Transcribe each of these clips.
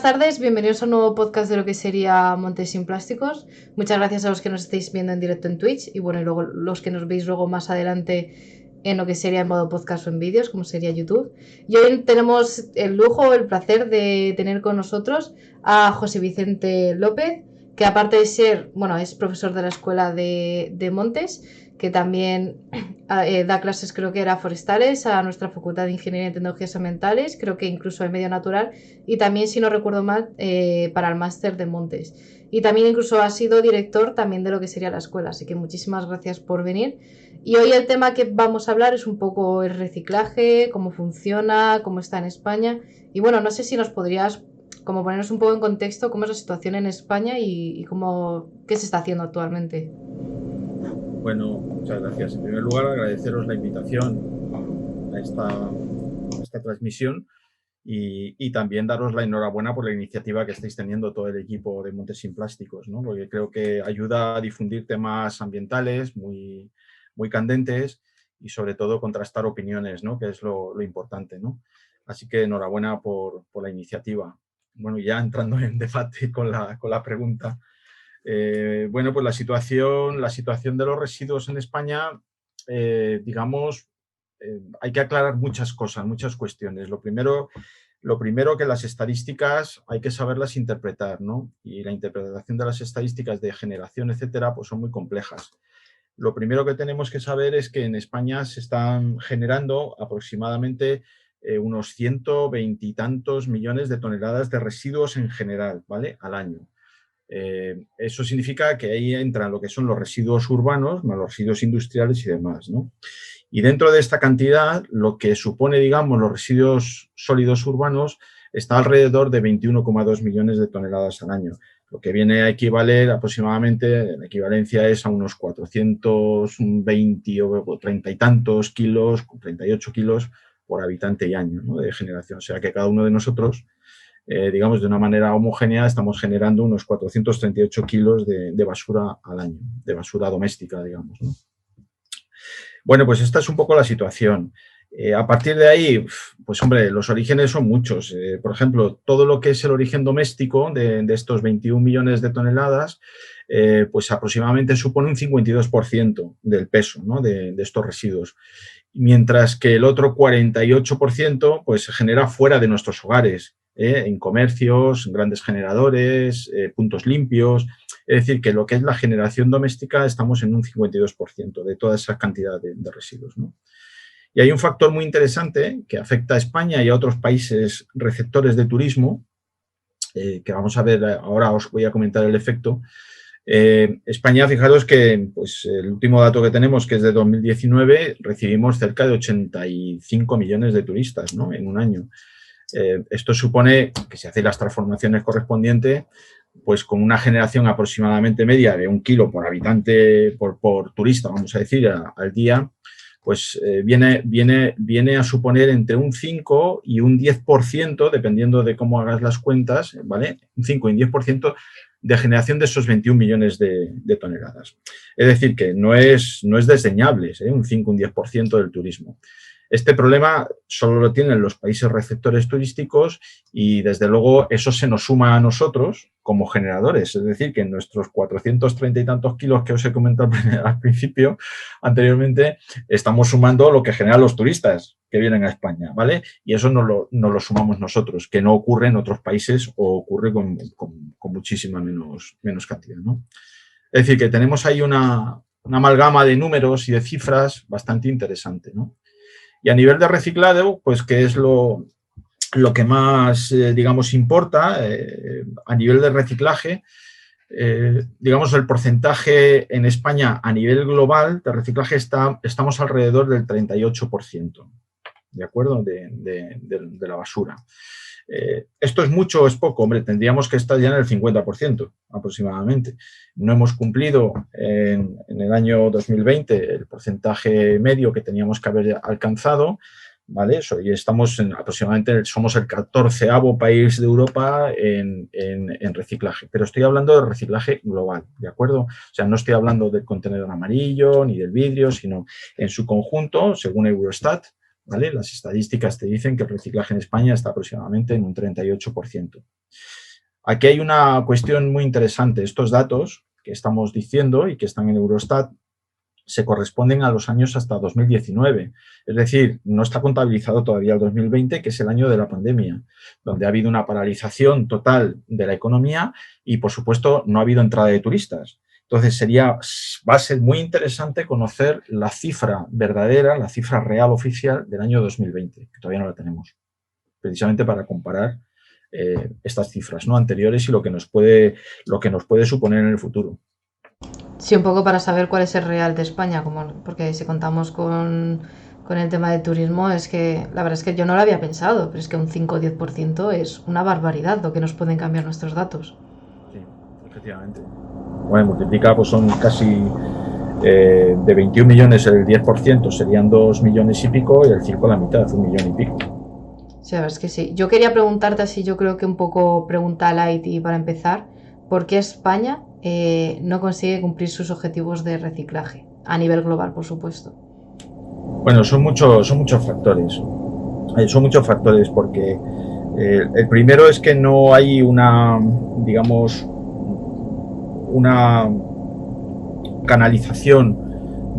tardes, bienvenidos a un nuevo podcast de lo que sería Montes sin Plásticos. Muchas gracias a los que nos estáis viendo en directo en Twitch y bueno, y luego los que nos veis luego más adelante en lo que sería en modo podcast o en vídeos, como sería YouTube. Y hoy tenemos el lujo, el placer de tener con nosotros a José Vicente López, que aparte de ser, bueno, es profesor de la Escuela de Montes, que también da clases, creo que era forestales, a nuestra Facultad de Ingeniería y Tecnologías Ambientales, creo que incluso al medio natural, y también, si no recuerdo mal, para el máster de Montes. Y también incluso ha sido director también de lo que sería la escuela, así que muchísimas gracias por venir. Y hoy el tema que vamos a hablar es un poco el reciclaje, cómo funciona, cómo está en España. Y bueno, no sé si nos podrías como ponernos un poco en contexto cómo es la situación en España y cómo, qué se está haciendo actualmente. Bueno, muchas gracias. En primer lugar, agradeceros la invitación a esta transmisión y también daros la enhorabuena por la iniciativa que estáis teniendo todo el equipo de Montes sin Plásticos, ¿no? Porque creo que ayuda a difundir temas ambientales muy candentes y sobre todo contrastar opiniones, ¿no? Que es lo importante, ¿no? Así que enhorabuena por la iniciativa. Bueno, ya entrando en debate con la pregunta. Bueno, pues la situación de los residuos en España, digamos, hay que aclarar muchas cosas, muchas cuestiones. Lo primero que las estadísticas hay que saberlas interpretar, ¿no? Y la interpretación de las estadísticas de generación, etcétera, pues son muy complejas. Lo primero que tenemos que saber es que en España se están generando aproximadamente unos 120 y tantos millones de toneladas de residuos en general, ¿vale? Al año. Eso significa que ahí entran lo que son los residuos urbanos, más los residuos industriales y demás, ¿no? Y dentro de esta cantidad, lo que supone, digamos, los residuos sólidos urbanos está alrededor de 21,2 millones de toneladas al año, lo que viene a equivaler aproximadamente, la equivalencia es a unos 420 o 30 y tantos kilos, 38 kilos por habitante y año, ¿no? De generación. O sea que cada uno de nosotros digamos, de una manera homogénea, estamos generando unos 438 kilos de basura al año, de basura doméstica, digamos, ¿no? Bueno, pues esta es un poco la situación. A partir de ahí, pues hombre, los orígenes son muchos. Por ejemplo, todo lo que es el origen doméstico de estos 21 millones de toneladas, pues aproximadamente supone un 52% del peso, ¿no? de estos residuos. Mientras que el otro 48% pues, se genera fuera de nuestros hogares, en comercios, en grandes generadores, puntos limpios. Es decir, que lo que es la generación doméstica estamos en un 52% de toda esa cantidad de residuos, ¿no? Y hay un factor muy interesante que afecta a España y a otros países receptores de turismo, que vamos a ver ahora, os voy a comentar el efecto. España, fijaros que pues, el último dato que tenemos, que es de 2019, recibimos cerca de 85 millones de turistas, ¿no? En un año. Esto supone que si hacéis las transformaciones correspondientes, pues con una generación aproximadamente media de 1 kilo por habitante, por turista, vamos a decir, al día, pues viene a suponer entre un 5 y un 10%, dependiendo de cómo hagas las cuentas, ¿vale? Un 5 y un 10% de generación de esos 21 millones de toneladas. Es decir, que no es desdeñable, un 5 o un 10% del turismo. Este problema solo lo tienen los países receptores turísticos y, desde luego, eso se nos suma a nosotros como generadores. Es decir, que en nuestros 430 y tantos kilos que os he comentado al principio, anteriormente, estamos sumando lo que generan los turistas que vienen a España, ¿vale? Y eso nos lo sumamos nosotros, que no ocurre en otros países o ocurre con muchísima menos cantidad, ¿no? Es decir, que tenemos ahí una amalgama de números y de cifras bastante interesante, ¿no? Y a nivel de reciclado, pues que es lo que más, digamos, importa a nivel de reciclaje, digamos, el porcentaje en España a nivel global de reciclaje estamos alrededor del 38%, ¿de acuerdo? De la basura. ¿Esto es mucho o es poco? Hombre, tendríamos que estar ya en el 50% aproximadamente. No hemos cumplido en el año 2020 el porcentaje medio que teníamos que haber alcanzado, ¿vale? Y estamos aproximadamente, somos el 14º país de Europa en reciclaje, pero estoy hablando de reciclaje global, ¿de acuerdo? O sea, no estoy hablando del contenedor amarillo ni del vidrio, sino en su conjunto, según Eurostat, ¿vale? Las estadísticas te dicen que el reciclaje en España está aproximadamente en un 38%. Aquí hay una cuestión muy interesante. Estos datos que estamos diciendo y que están en Eurostat se corresponden a los años hasta 2019. Es decir, no está contabilizado todavía el 2020, que es el año de la pandemia, donde ha habido una paralización total de la economía y, por supuesto, no ha habido entrada de turistas. Entonces, va a ser muy interesante conocer la cifra verdadera, la cifra real oficial del año 2020, que todavía no la tenemos, precisamente para comparar estas cifras, ¿no?, anteriores y lo que nos puede suponer en el futuro. Sí, un poco para saber cuál es el real de España, porque si contamos con el tema de turismo, es que la verdad es que yo no lo había pensado, pero es que un 5 o 10% es una barbaridad lo que nos pueden cambiar nuestros datos. Sí, efectivamente. Bueno, multiplica, pues son casi de 21 millones el 10%, serían 2 millones y pico, y el 5 la mitad, 1 millón y pico. Sí, la verdad es que sí. Yo quería preguntarte así, yo creo que un poco pregunta light y para empezar, ¿por qué España no consigue cumplir sus objetivos de reciclaje? A nivel global, por supuesto. Bueno, son muchos factores. Son muchos factores porque el primero es que no hay una canalización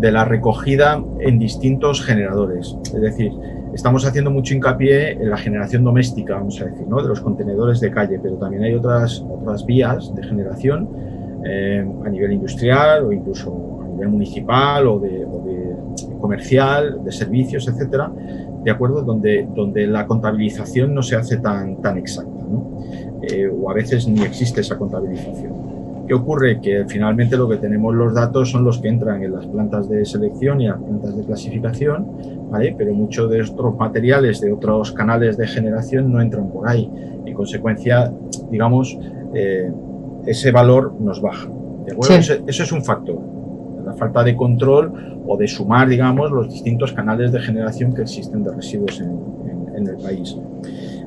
de la recogida en distintos generadores. Es decir, estamos haciendo mucho hincapié en la generación doméstica, vamos a decir, ¿no?, de los contenedores de calle, pero también hay otras vías de generación a nivel industrial o incluso a nivel municipal o de comercial, de servicios, etcétera, de acuerdo, donde la contabilización no se hace tan exacta, ¿no? O a veces ni existe esa contabilización. ¿Qué ocurre? Que finalmente lo que tenemos los datos son los que entran en las plantas de selección y las plantas de clasificación, ¿vale? Pero muchos de estos materiales de otros canales de generación no entran por ahí. En consecuencia, digamos, ese valor nos baja, ¿de acuerdo? Sí. Eso es un factor, la falta de control o de sumar, digamos, los distintos canales de generación que existen de residuos en el país.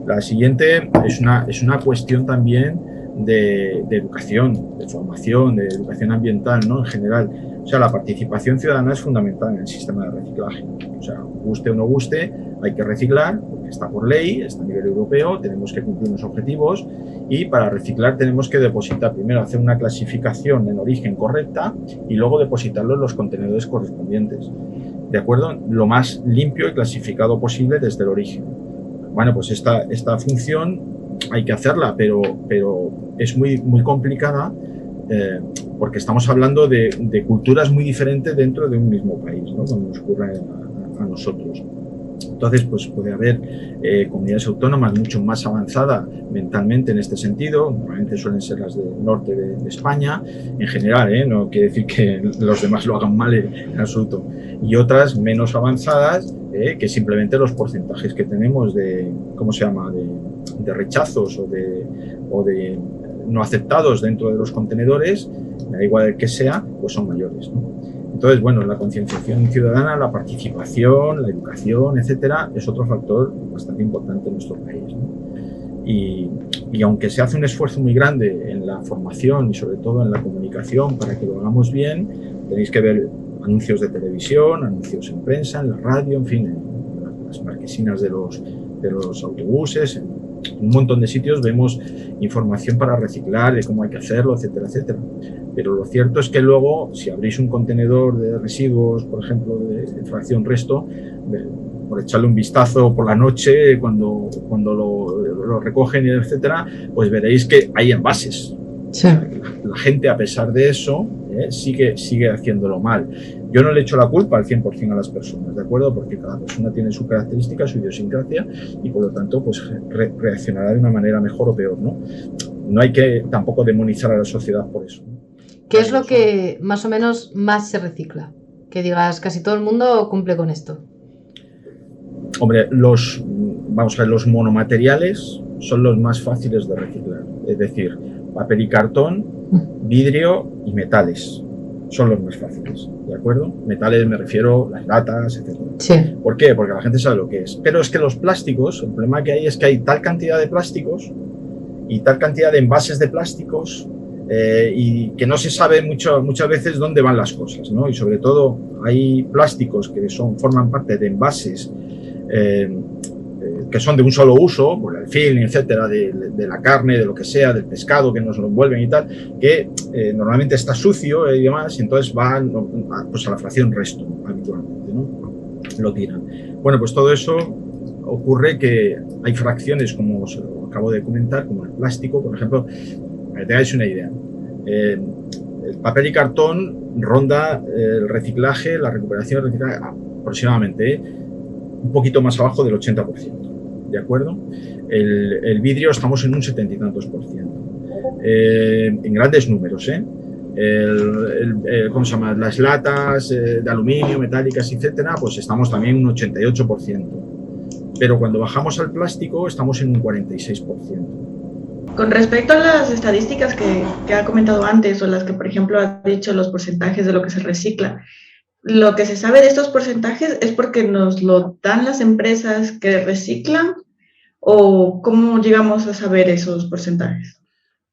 La siguiente es una cuestión también de educación, de formación, de educación ambiental, ¿no?, en general. O sea, la participación ciudadana es fundamental en el sistema de reciclaje. O sea, guste o no guste, hay que reciclar, porque está por ley, está a nivel europeo, tenemos que cumplir unos objetivos y para reciclar tenemos que depositar, primero hacer una clasificación en origen correcta y luego depositarlo en los contenedores correspondientes, ¿de acuerdo? Lo más limpio y clasificado posible desde el origen. Bueno, pues esta función hay que hacerla, pero es muy complicada porque estamos hablando de culturas muy diferentes dentro de un mismo país, ¿no?, como nos ocurre a nosotros. Entonces, pues puede haber comunidades autónomas mucho más avanzadas mentalmente en este sentido, normalmente suelen ser las del norte de España, en general, no quiere decir que los demás lo hagan mal en absoluto, y otras menos avanzadas, que simplemente los porcentajes que tenemos de, ¿cómo se llama?, de rechazos o de no aceptados dentro de los contenedores, da igual el que sea, pues son mayores, ¿no? Entonces, bueno, la concienciación ciudadana, la participación, la educación, etcétera, es otro factor bastante importante en nuestro país, ¿no? Y aunque se hace un esfuerzo muy grande en la formación y sobre todo en la comunicación para que lo hagamos bien, tenéis que ver anuncios de televisión, anuncios en prensa, en la radio, en fin, en las marquesinas de los autobuses, en un montón de sitios vemos información para reciclar, de cómo hay que hacerlo, etcétera, etcétera. Pero lo cierto es que luego, si abrís un contenedor de residuos, por ejemplo, de fracción resto, por echarle un vistazo por la noche, cuando lo recogen, etcétera, pues veréis que hay envases. Sí. O sea, la gente, a pesar de eso, sigue haciéndolo mal. Yo no le echo la culpa al 100% a las personas, ¿de acuerdo? Porque cada persona tiene su característica, su idiosincrasia y, por lo tanto, pues reaccionará de una manera mejor o peor, ¿no? No hay que tampoco demonizar a la sociedad por eso, ¿no? ¿Qué es lo que más o menos más se recicla? Que digas, casi todo el mundo cumple con esto. Hombre, los monomateriales son los más fáciles de reciclar. Es decir, papel y cartón, vidrio y metales son los más fáciles, ¿de acuerdo? Metales me refiero a las latas, etc. Sí. ¿Por qué? Porque la gente sabe lo que es. Pero es que los plásticos, el problema que hay es que hay tal cantidad de plásticos y tal cantidad de envases de plásticos y que no se sabe muchas veces dónde van las cosas, ¿no? Y sobre todo hay plásticos que forman parte de envases que son de un solo uso, por el film, etcétera, de la carne, de lo que sea, del pescado que nos lo envuelven y tal, que normalmente está sucio y demás, y entonces va pues a la fracción resto, habitualmente, ¿no? Lo tiran. Bueno, pues todo eso ocurre que hay fracciones, como os lo acabo de comentar, como el plástico, por ejemplo, para que tengáis una idea. El papel y cartón ronda el reciclaje, la recuperación del reciclaje aproximadamente un poquito más abajo del 80%, ¿de acuerdo? El vidrio estamos en un 70 y tantos %, en grandes números, ¿eh? ¿Cómo se llama? Las latas de aluminio, metálicas, etcétera, pues estamos también en un 88%. Pero cuando bajamos al plástico estamos en un 46%. Con respecto a las estadísticas que ha comentado antes, o las que, por ejemplo, ha dicho los porcentajes de lo que se recicla, ¿lo que se sabe de estos porcentajes es porque nos lo dan las empresas que reciclan? ¿O cómo llegamos a saber esos porcentajes?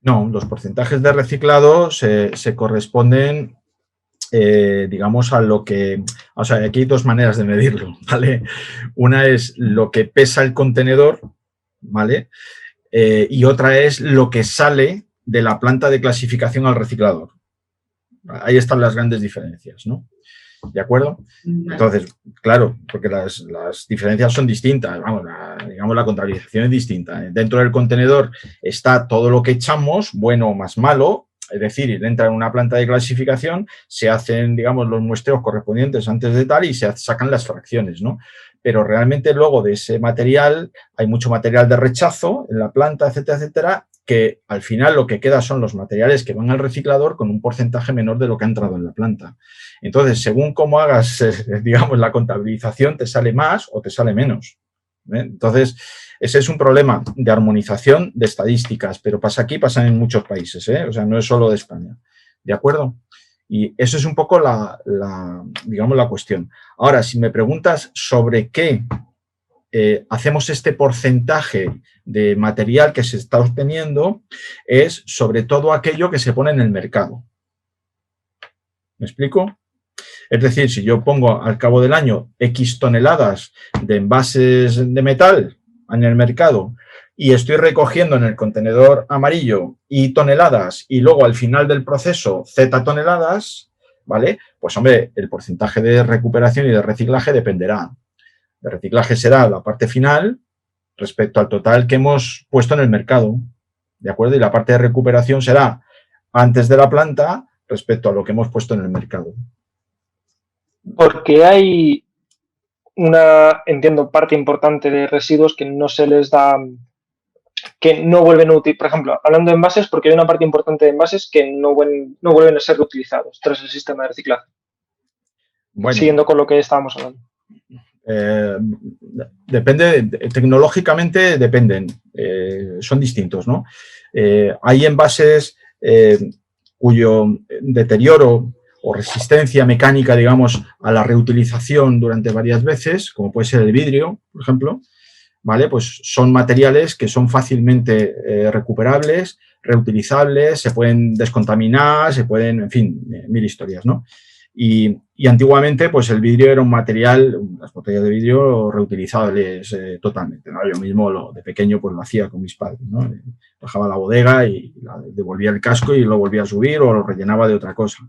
No, los porcentajes de reciclado se corresponden, digamos, a lo que... O sea, aquí hay dos maneras de medirlo, ¿vale? Una es lo que pesa el contenedor, ¿vale? Y otra es lo que sale de la planta de clasificación al reciclador. Ahí están las grandes diferencias, ¿no? ¿De acuerdo? Entonces, claro, porque las diferencias son distintas, vamos, digamos, la contabilización es distinta. Dentro del contenedor está todo lo que echamos, bueno o más malo, es decir, entra en una planta de clasificación, se hacen, digamos, los muestreos correspondientes antes de tal y se sacan las fracciones, ¿no? Pero realmente luego de ese material hay mucho material de rechazo en la planta, etcétera, etcétera, que al final lo que queda son los materiales que van al reciclador con un porcentaje menor de lo que ha entrado en la planta. Entonces, según cómo hagas, digamos, la contabilización, te sale más o te sale menos. Entonces, ese es un problema de armonización de estadísticas, pero pasa aquí, pasa en muchos países, ¿eh? O sea, no es solo de España. ¿De acuerdo? Y eso es un poco digamos, la cuestión. Ahora, si me preguntas sobre qué hacemos este porcentaje de material que se está obteniendo, es sobre todo aquello que se pone en el mercado. ¿Me explico? Es decir, si yo pongo al cabo del año X toneladas de envases de metal en el mercado y estoy recogiendo en el contenedor amarillo Y toneladas y luego al final del proceso Z toneladas, ¿vale? Pues, hombre, el porcentaje de recuperación y de reciclaje dependerá. De reciclaje será la parte final respecto al total que hemos puesto en el mercado, ¿de acuerdo? Y la parte de recuperación será antes de la planta respecto a lo que hemos puesto en el mercado. Porque hay entiendo, parte importante de residuos que no se les da, que no vuelven útil. Por ejemplo, hablando de envases, porque hay una parte importante de envases que no vuelven a ser reutilizados tras el sistema de reciclaje. Bueno, siguiendo con lo que estábamos hablando. Depende, tecnológicamente dependen, son distintos, ¿no? Hay envases cuyo deterioro o resistencia mecánica, digamos, a la reutilización durante varias veces, como puede ser el vidrio, por ejemplo, ¿vale? Pues son materiales que son fácilmente recuperables, reutilizables, se pueden descontaminar, se pueden, en fin, mil historias, ¿no? Y antiguamente, pues el vidrio era un material, las botellas de vidrio reutilizables totalmente, ¿no? Yo mismo de pequeño pues lo hacía con mis padres, ¿no? Bajaba a la bodega y devolvía el casco y lo volvía a subir o lo rellenaba de otra cosa.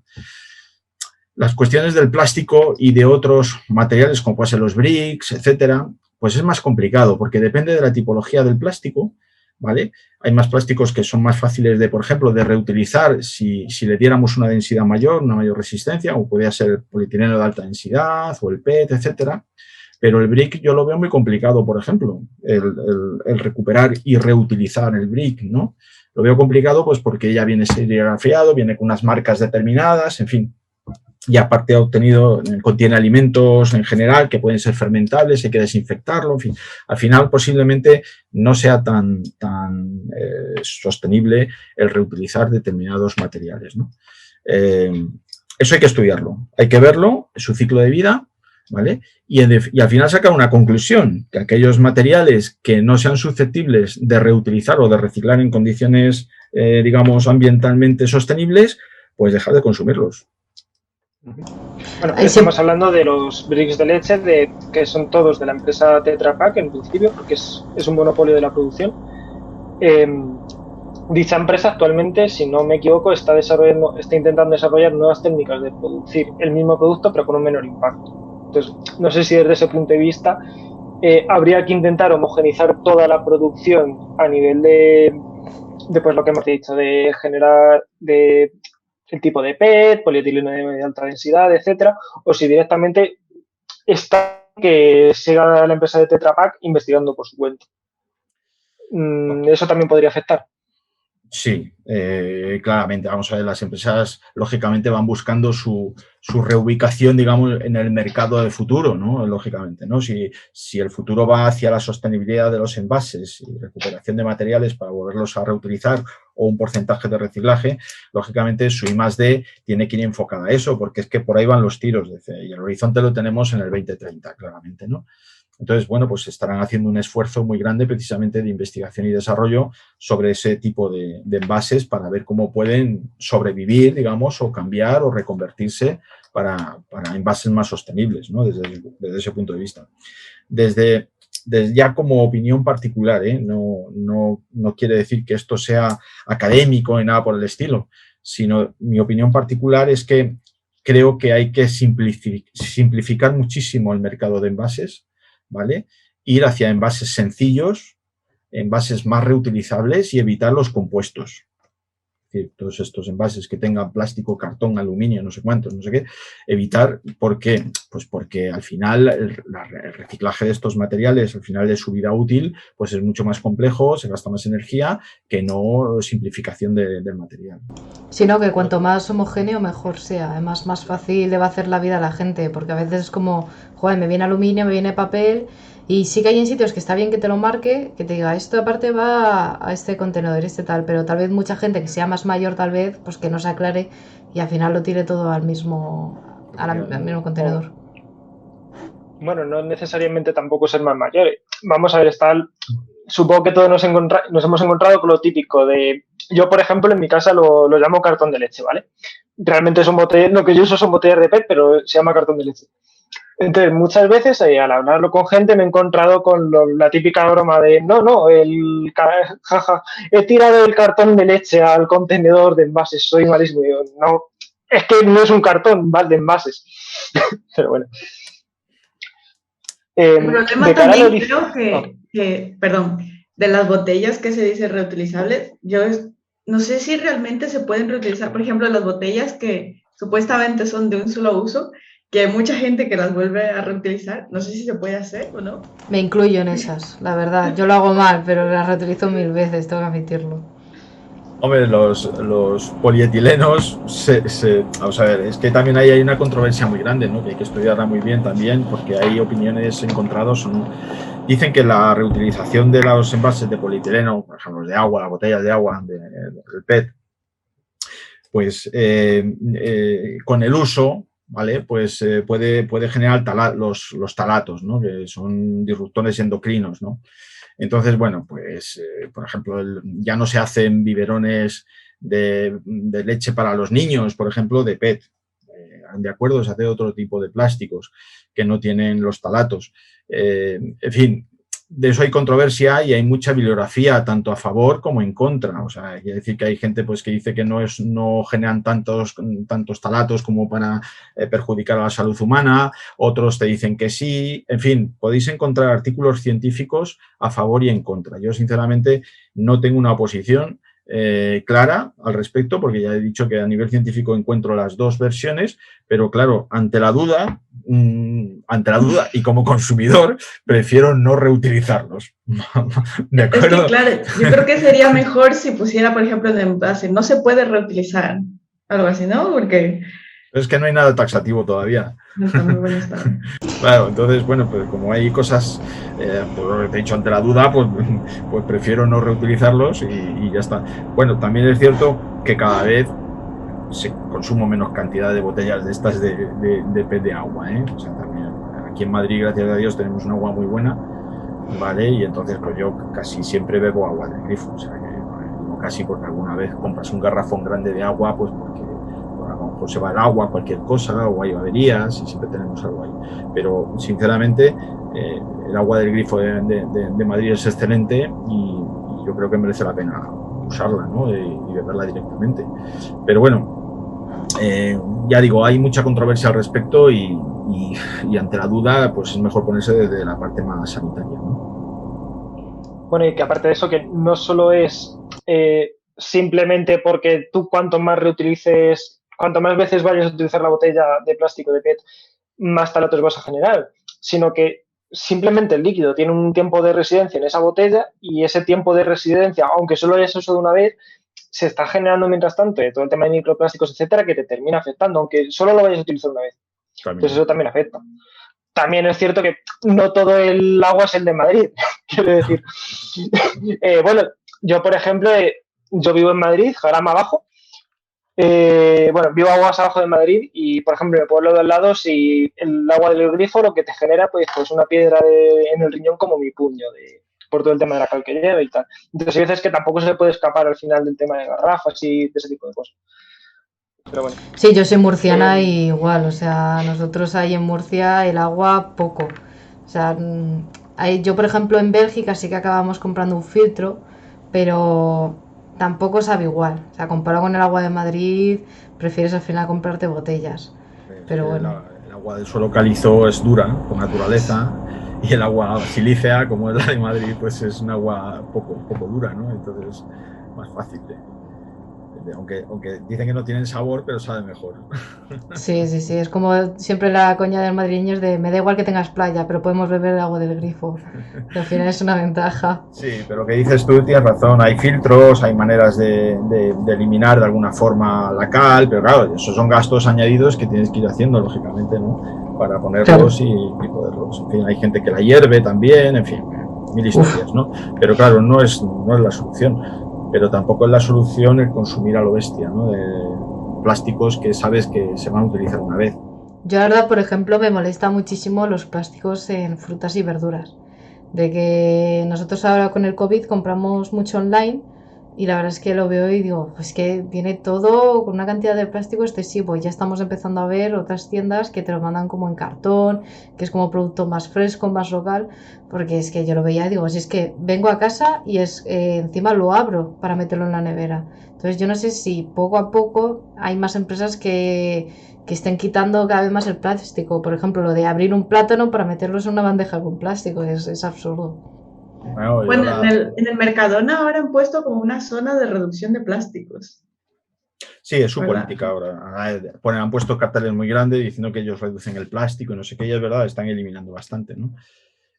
Las cuestiones del plástico y de otros materiales, como pueden ser los bricks, etcétera, pues es más complicado porque depende de la tipología del plástico, ¿vale? Hay más plásticos que son más fáciles de, por ejemplo, de reutilizar si le diéramos una densidad mayor, una mayor resistencia, o podría ser el polietileno de alta densidad o el PET, etcétera. Pero el brick yo lo veo muy complicado, por ejemplo, el recuperar y reutilizar el brick, ¿no? Lo veo complicado pues porque ya viene serigrafiado, viene con unas marcas determinadas, en fin. Y aparte contiene alimentos en general que pueden ser fermentables, hay que desinfectarlo, en fin. Al final posiblemente no sea tan sostenible el reutilizar determinados materiales, ¿no? Eso hay que estudiarlo, hay que verlo, su ciclo de vida, ¿vale? Y al final sacar una conclusión, que aquellos materiales que no sean susceptibles de reutilizar o de reciclar en condiciones, digamos, ambientalmente sostenibles, pues dejar de consumirlos. Bueno, estamos hablando de los bricks de leche, que son todos de la empresa Tetra Pak en principio, porque es un monopolio de la producción. Dicha empresa actualmente, si no me equivoco, está intentando desarrollar nuevas técnicas de producir el mismo producto pero con un menor impacto. Entonces, no sé si desde ese punto de vista habría que intentar homogenizar toda la producción a nivel de pues lo que hemos dicho, de generar el tipo de PET, polietileno de alta densidad, etcétera, o si directamente está que siga la empresa de Tetra Pak investigando por su cuenta. ¿Eso también podría afectar? Sí, claramente. Vamos a ver, las empresas lógicamente van buscando su reubicación, digamos, en el mercado de futuro, ¿no? Lógicamente, ¿no? Si el futuro va hacia la sostenibilidad de los envases y recuperación de materiales para volverlos a reutilizar o un porcentaje de reciclaje, lógicamente su I+D tiene que ir enfocada a eso, porque es que por ahí van los tiros y el horizonte lo tenemos en el 2030, claramente, ¿no? Entonces, bueno, pues estarán haciendo un esfuerzo muy grande precisamente de investigación y desarrollo sobre ese tipo de envases para ver cómo pueden sobrevivir, digamos, o cambiar o reconvertirse para envases más sostenibles, ¿no? Desde ese punto de vista. Desde ya como opinión particular, no quiere decir que esto sea académico ni nada por el estilo, sino mi opinión particular es que creo que hay que simplificar muchísimo el mercado de envases, ¿vale? Ir hacia envases sencillos, envases más reutilizables y evitar los compuestos. Es decir, todos estos envases que tengan plástico, cartón, aluminio, no sé cuántos, no sé qué, evitar. ¿Por qué? Pues porque al final el reciclaje de estos materiales, al final de su vida útil, pues es mucho más complejo, se gasta más energía que no simplificación del material. Sino que cuanto más homogéneo, mejor sea. Además, más fácil le va a hacer la vida a la gente, porque a veces es como, joder, me viene aluminio, me viene papel, y sí que hay en sitios que está bien que te lo marque, que te diga, esto aparte va a este contenedor, este tal, pero tal vez mucha gente que sea más mayor, tal vez, pues que no se aclare y al final lo tire todo al mismo contenedor. Bueno, no necesariamente tampoco ser más mayores. Vamos a ver, supongo que todos nos hemos encontrado con lo típico de... Yo, por ejemplo, en mi casa lo llamo cartón de leche, ¿vale? Realmente son botellas, lo que yo uso son botellas de PET, pero se llama cartón de leche. Entonces, muchas veces al hablarlo con gente me he encontrado con la típica broma de jaja, he tirado el cartón de leche al contenedor de envases, soy malísimo. Y yo, no, es que no es un cartón, ¿vale? De envases. Pero bueno. El problema también creo que, perdón, de las botellas que se dice reutilizables, yo no sé si realmente se pueden reutilizar, por ejemplo, las botellas que supuestamente son de un solo uso, que hay mucha gente que las vuelve a reutilizar, no sé si se puede hacer o no. Me incluyo en esas, la verdad. Yo lo hago mal, pero las reutilizo 1000 veces, tengo que admitirlo. Hombre, los polietilenos, vamos a ver, es que también ahí hay una controversia muy grande, ¿no? Que hay que estudiarla muy bien también, porque hay opiniones encontradas. Dicen que la reutilización de los envases de polietileno, por ejemplo, de agua, las botellas de agua, del PET, pues con el uso, ¿vale? Pues puede generar los talatos, ¿no? Que son disruptores endocrinos, ¿no? Entonces, bueno, pues, por ejemplo, ya no se hacen biberones de leche para los niños, por ejemplo, de PET. De acuerdo, se hace otro tipo de plásticos que no tienen los talatos. En fin, de eso hay controversia y hay mucha bibliografía, tanto a favor como en contra. O sea, quiere decir que hay gente pues, que dice que no generan tantos talatos como para perjudicar a la salud humana, otros te dicen que sí. En fin, podéis encontrar artículos científicos a favor y en contra. Yo, sinceramente, no tengo una posición clara al respecto, porque ya he dicho que a nivel científico encuentro las dos versiones, pero claro, ante la duda y como consumidor, prefiero no reutilizarlos. ¿De acuerdo? Es que, claro, yo creo que sería mejor si pusiera, por ejemplo, en envase, no se puede reutilizar, algo así, ¿no? Porque... Es que no hay nada taxativo todavía. No está muy bueno estado. Claro, entonces, bueno, pues como hay cosas, por lo que te he dicho, ante la duda, pues prefiero no reutilizarlos y ya está. Bueno, también es cierto que cada vez se consumo menos cantidad de botellas de estas de PET de agua, ¿eh? O sea, también aquí en Madrid, gracias a Dios, tenemos un agua muy buena, ¿vale? Y entonces, pues yo casi siempre bebo agua del grifo, o sea, que no casi porque alguna vez compras un garrafón grande de agua, pues porque a lo mejor se va el agua, cualquier cosa, o hay averías, y siempre tenemos algo ahí. Pero, sinceramente, el agua del grifo de Madrid es excelente y yo creo que merece la pena usarla, ¿no? Y beberla directamente. Pero bueno, ya digo, hay mucha controversia al respecto y ante la duda, pues es mejor ponerse desde la parte más sanitaria, ¿no? Bueno, y que aparte de eso, que no solo es simplemente porque tú cuanto más reutilices, cuanto más veces vayas a utilizar la botella de plástico de PET, más talatos vas a generar, sino que simplemente el líquido tiene un tiempo de residencia en esa botella y ese tiempo de residencia, aunque solo hayas usado una vez, se está generando mientras tanto todo el tema de microplásticos, etcétera, que te termina afectando, aunque solo lo vayas a utilizar una vez. Entonces eso también afecta. También es cierto que no todo el agua es el de Madrid, quiero decir. Bueno, yo, por ejemplo, yo vivo en Madrid, Jarama abajo. Bueno, vivo aguas abajo de Madrid y, por ejemplo, en el pueblo de al lado, si el agua del grifo lo que te genera, pues una piedra en el riñón como mi puño, por todo el tema de la cal que lleva y tal. Entonces hay veces que tampoco se puede escapar al final del tema de garrafas y de ese tipo de cosas. Pero bueno. Sí, yo soy murciana y igual, o sea, nosotros ahí en Murcia el agua poco. O sea, yo por ejemplo en Bélgica sí que acabamos comprando un filtro, pero tampoco sabe igual. O sea, comparado con el agua de Madrid, prefieres al final comprarte botellas. Pero bueno. El agua del suelo calizo es dura por naturaleza y el agua silícea, como es la de Madrid, pues es un agua poco dura, ¿no? Entonces, más fácil. Aunque dicen que no tienen sabor, pero sabe mejor. Sí, es como siempre la coña del madrileño es de me da igual que tengas playa, pero podemos beber el agua del grifo. Que al final es una ventaja. Sí, pero lo que dices tú tienes razón, hay filtros, hay maneras de eliminar de alguna forma la cal, pero claro, esos son gastos añadidos que tienes que ir haciendo, lógicamente, ¿no? Para ponerlos y poderlos. En fin, hay gente que la hierve también, en fin, mil historias, ¿no? Pero claro, no es la solución. Pero tampoco es la solución el consumir a lo bestia, ¿no? De plásticos que sabes que se van a utilizar una vez. Yo la verdad, por ejemplo, me molesta muchísimo los plásticos en frutas y verduras. De que nosotros ahora con el COVID compramos mucho online y la verdad es que lo veo y digo, pues que tiene todo con una cantidad de plástico excesivo. Y ya estamos empezando a ver otras tiendas que te lo mandan como en cartón, que es como producto más fresco, más local, porque es que yo lo veía y digo, si es que vengo a casa y encima lo abro para meterlo en la nevera. Entonces yo no sé si poco a poco hay más empresas que estén quitando cada vez más el plástico. Por ejemplo, lo de abrir un plátano para meterlos en una bandeja con plástico es absurdo. Bueno, en el Mercadona ahora han puesto como una zona de reducción de plásticos. Sí, es su política ahora. Han puesto carteles muy grandes diciendo que ellos reducen el plástico y no sé qué, y es verdad, están eliminando bastante, ¿no?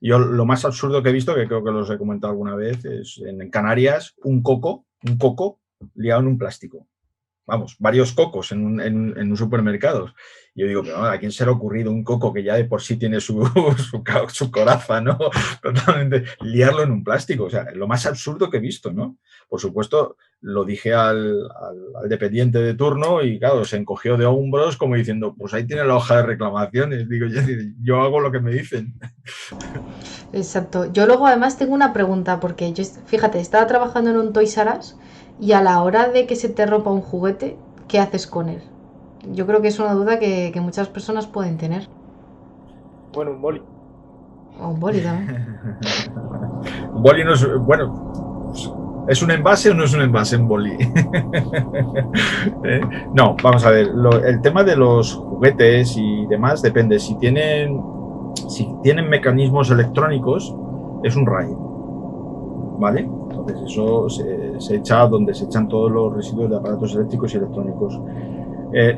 Yo lo más absurdo que he visto, que creo que los he comentado alguna vez, es en Canarias un coco liado en un plástico. Vamos, varios cocos en un supermercado. Y yo digo, pero ¿a quién se le ha ocurrido un coco que ya de por sí tiene su coraza, ¿no? Totalmente, liarlo en un plástico. O sea, lo más absurdo que he visto, ¿no? Por supuesto, lo dije al dependiente de turno y, claro, se encogió de hombros como diciendo, pues ahí tiene la hoja de reclamaciones. Digo, yo hago lo que me dicen. Exacto. Yo luego además tengo una pregunta, porque yo, fíjate, estaba trabajando en un Toys R Us y a la hora de que se te rompa un juguete, ¿qué haces con él? Yo creo que es una duda que muchas personas pueden tener. Bueno, un boli. O un boli también. Un boli no es... Bueno, ¿es un envase o no es un envase un boli? No, vamos a ver. El tema de los juguetes y demás depende. Si tienen mecanismos electrónicos, es un RAID, ¿vale? Entonces eso se echa donde se echan todos los residuos de aparatos eléctricos y electrónicos.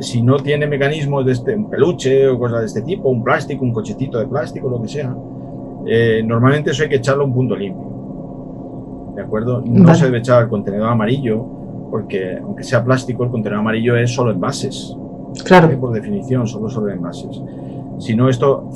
Si no tiene mecanismos de un peluche o cosas de este tipo, un plástico, un cochetito de plástico, lo que sea, normalmente eso hay que echarlo a un punto limpio, ¿de acuerdo? No se debe echar al contenedor amarillo, porque aunque sea plástico, el contenedor amarillo es solo envases. Claro. Por definición, solo sobre envases. Si no, esto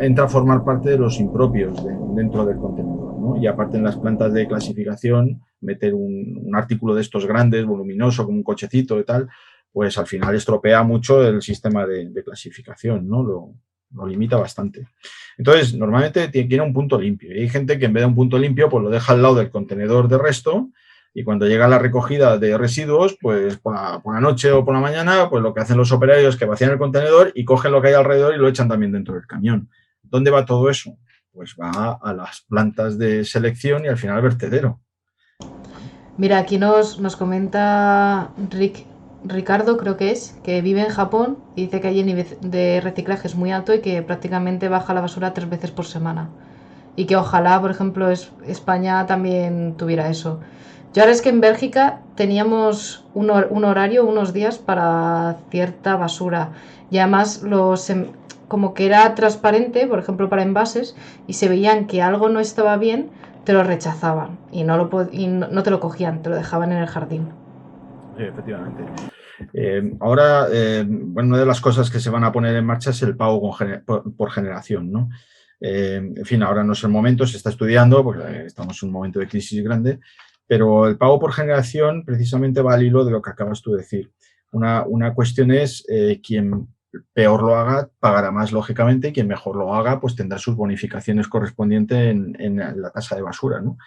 entra a formar parte de los impropios dentro del contenedor, ¿no? Y aparte en las plantas de clasificación, meter un artículo de estos grandes, voluminoso, como un cochecito y tal, pues al final estropea mucho el sistema de clasificación, ¿no? Lo limita bastante. Entonces, normalmente tiene un punto limpio. Y hay gente que en vez de un punto limpio, pues lo deja al lado del contenedor de resto Y cuando llega la recogida de residuos, pues por la noche o por la mañana, pues lo que hacen los operarios es que vacían el contenedor y cogen lo que hay alrededor y lo echan también dentro del camión. ¿Dónde va todo eso? Pues va a las plantas de selección y al final al vertedero. Mira, aquí nos comenta Ricardo, creo que vive en Japón y dice que allí el nivel de reciclaje es muy alto y que prácticamente baja la basura 3 veces por semana. Y que ojalá, por ejemplo, España también tuviera eso. Yo ahora es que en Bélgica teníamos un horario, unos días para cierta basura. Y además como que era transparente, por ejemplo, para envases, y se veían que algo no estaba bien, te lo rechazaban y no te lo cogían, te lo dejaban en el jardín. Efectivamente. Ahora, bueno, una de las cosas que se van a poner en marcha es el pago por generación, ¿no? En fin, ahora no es el momento, se está estudiando porque estamos en un momento de crisis grande, pero el pago por generación precisamente va al hilo de lo que acabas tú de decir. Una cuestión es quien peor lo haga pagará más, lógicamente, y quien mejor lo haga pues tendrá sus bonificaciones correspondientes en la tasa de basura, ¿no?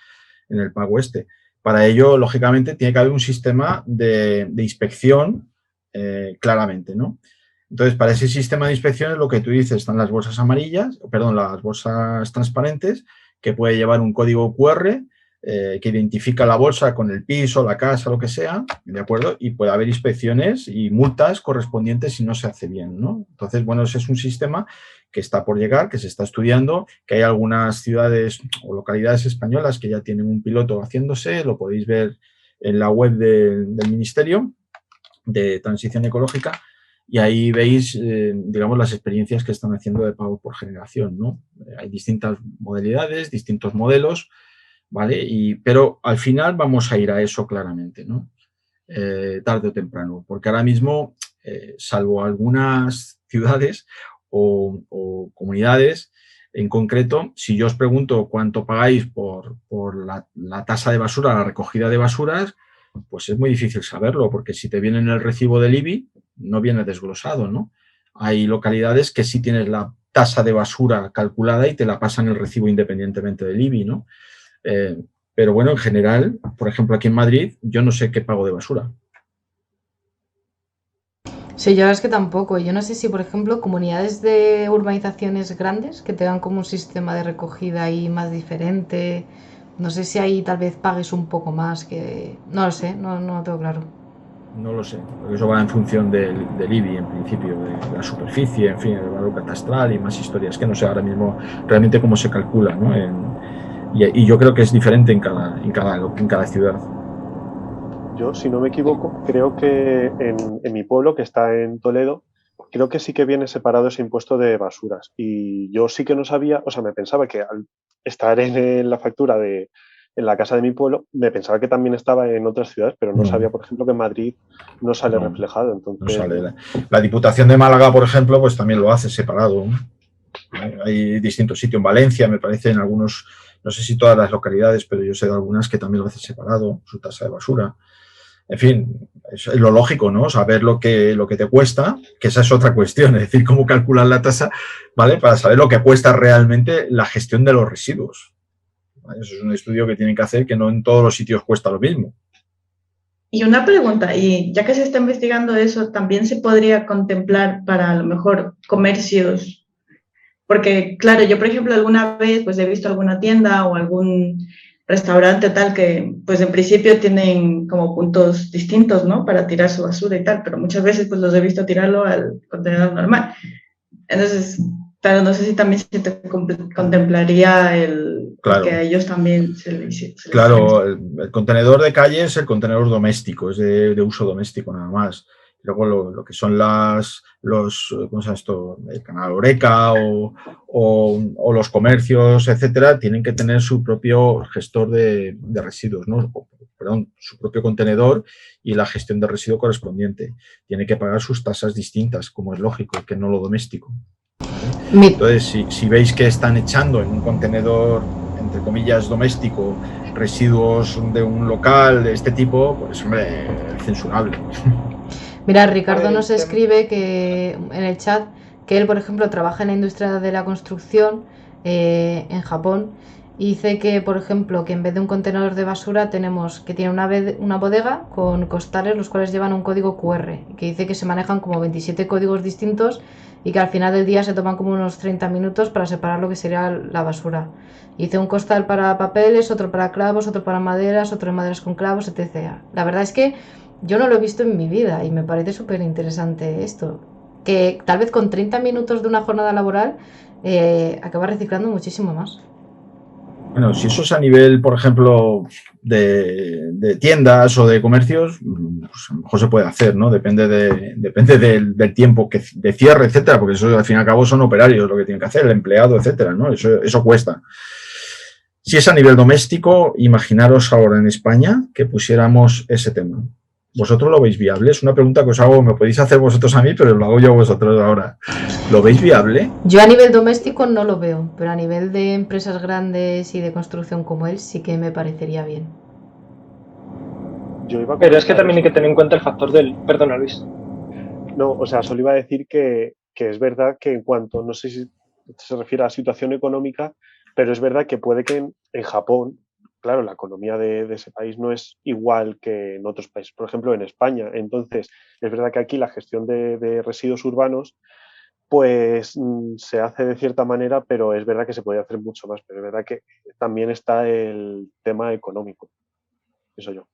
En el pago este. Para ello, lógicamente, tiene que haber un sistema de inspección claramente, ¿no? Entonces, para ese sistema de inspección es lo que tú dices, están las bolsas amarillas, perdón, las bolsas transparentes, que puede llevar un código QR que identifica la bolsa con el piso, la casa, lo que sea, ¿de acuerdo? Y puede haber inspecciones y multas correspondientes si no se hace bien, ¿no? Entonces, bueno, ese es un sistema que está por llegar, que se está estudiando, que hay algunas ciudades o localidades españolas que ya tienen un piloto haciéndose, lo podéis ver en la web del Ministerio de Transición Ecológica, y ahí veis, digamos, las experiencias que están haciendo de pago por generación, ¿no? Hay distintas modalidades, distintos modelos, ¿vale? Pero al final vamos a ir a eso claramente, ¿no? Tarde o temprano, porque ahora mismo, salvo algunas ciudades o comunidades, en concreto, si yo os pregunto cuánto pagáis por la tasa de basura, la recogida de basuras, pues es muy difícil saberlo, porque si te viene en el recibo del IBI, no viene desglosado, ¿no? Hay localidades que sí tienes la tasa de basura calculada y te la pasan el recibo independientemente del IBI, ¿no? Pero bueno, en general, por ejemplo, aquí en Madrid, yo no sé qué pago de basura. Sí, yo es que tampoco. Yo no sé si, por ejemplo, comunidades de urbanizaciones grandes que tengan como un sistema de recogida ahí más diferente. No sé si ahí tal vez pagues un poco más que... No lo sé, no lo tengo claro. No lo sé, porque eso va en función del IBI, en principio, de la superficie, en fin, el valor catastral y más historias, que no sé ahora mismo realmente cómo se calcula, ¿no? Y yo creo que es diferente en cada ciudad. Yo, si no me equivoco, creo que en mi pueblo, que está en Toledo, creo que sí que viene separado ese impuesto de basuras. Y yo sí que no sabía, o sea, me pensaba que al estar en la factura en la casa de mi pueblo, me pensaba que también estaba en otras ciudades, pero no sabía, por ejemplo, que en Madrid no sale reflejado. Entonces... No sale. La Diputación de Málaga, por ejemplo, pues también lo hace separado. Hay distintos sitios. En Valencia, me parece, en algunos, no sé si todas las localidades, pero yo sé de algunas que también lo hace separado, su tasa de basura. En fin, es lo lógico, ¿no? Saber lo que te cuesta, que esa es otra cuestión, es decir, cómo calcular la tasa, ¿vale? Para saber lo que cuesta realmente la gestión de los residuos. ¿Vale? Eso es un estudio que tienen que hacer, que no en todos los sitios cuesta lo mismo. Y una pregunta, y ya que se está investigando eso, ¿también se podría contemplar para a lo mejor comercios? Porque, claro, yo, por ejemplo, alguna vez pues he visto alguna tienda o algún restaurante tal que, pues en principio tienen como puntos distintos, ¿no? Para tirar su basura y tal, pero muchas veces pues los he visto tirarlo al contenedor normal. Entonces, claro, no sé si también se te contemplaría claro, que a ellos también se les claro, el contenedor de calle es el contenedor doméstico, es de uso doméstico nada más. Luego lo que son ¿cómo se llama esto? El canal Oreca o los comercios, etcétera, tienen que tener su propio gestor de residuos, ¿no? Perdón, su propio contenedor y la gestión de residuo correspondiente. Tiene que pagar sus tasas distintas, como es lógico, que no lo doméstico. ¿Vale? Entonces, si veis que están echando en un contenedor, entre comillas, doméstico, residuos de un local de este tipo, pues, hombre, censurable. Mira, Ricardo nos escribe que en el chat que él, por ejemplo, trabaja en la industria de la construcción en Japón Y dice que, por ejemplo, que en vez de un contenedor de basura tenemos que tiene una bodega con costales los cuales llevan un código QR, que dice que se manejan como 27 códigos distintos y que al final del día se toman como unos 30 minutos para separar lo que sería la basura. Y dice un costal para papeles, otro para clavos, otro para maderas, otro de maderas con clavos, etc. La verdad es que yo no lo he visto en mi vida y me parece súper interesante esto. Que tal vez con 30 minutos de una jornada laboral acaba reciclando muchísimo más. Bueno, si eso es a nivel, por ejemplo, de tiendas o de comercios, pues a lo mejor se puede hacer, ¿no? Depende del tiempo de cierre, etcétera, porque eso al fin y al cabo son operarios lo que tienen que hacer, el empleado, etcétera, ¿no? Eso cuesta. Si es a nivel doméstico, imaginaros ahora en España que pusiéramos ese tema. ¿Vosotros lo veis viable? Es una pregunta que os hago, me podéis hacer vosotros a mí, pero lo hago yo a vosotros ahora. ¿Lo veis viable? Yo a nivel doméstico no lo veo, pero a nivel de empresas grandes y de construcción como él sí que me parecería bien. Pero es que también hay que tener en cuenta el factor del... Perdona, Luis. No, o sea, solo iba a decir que es verdad que en cuanto, no sé si se refiere a la situación económica, pero es verdad que puede que en Japón, claro, la economía de ese país no es igual que en otros países, por ejemplo, en España. Entonces, es verdad que aquí la gestión de residuos urbanos, pues se hace de cierta manera, pero es verdad que se podría hacer mucho más. Pero es verdad que también está el tema económico, eso yo.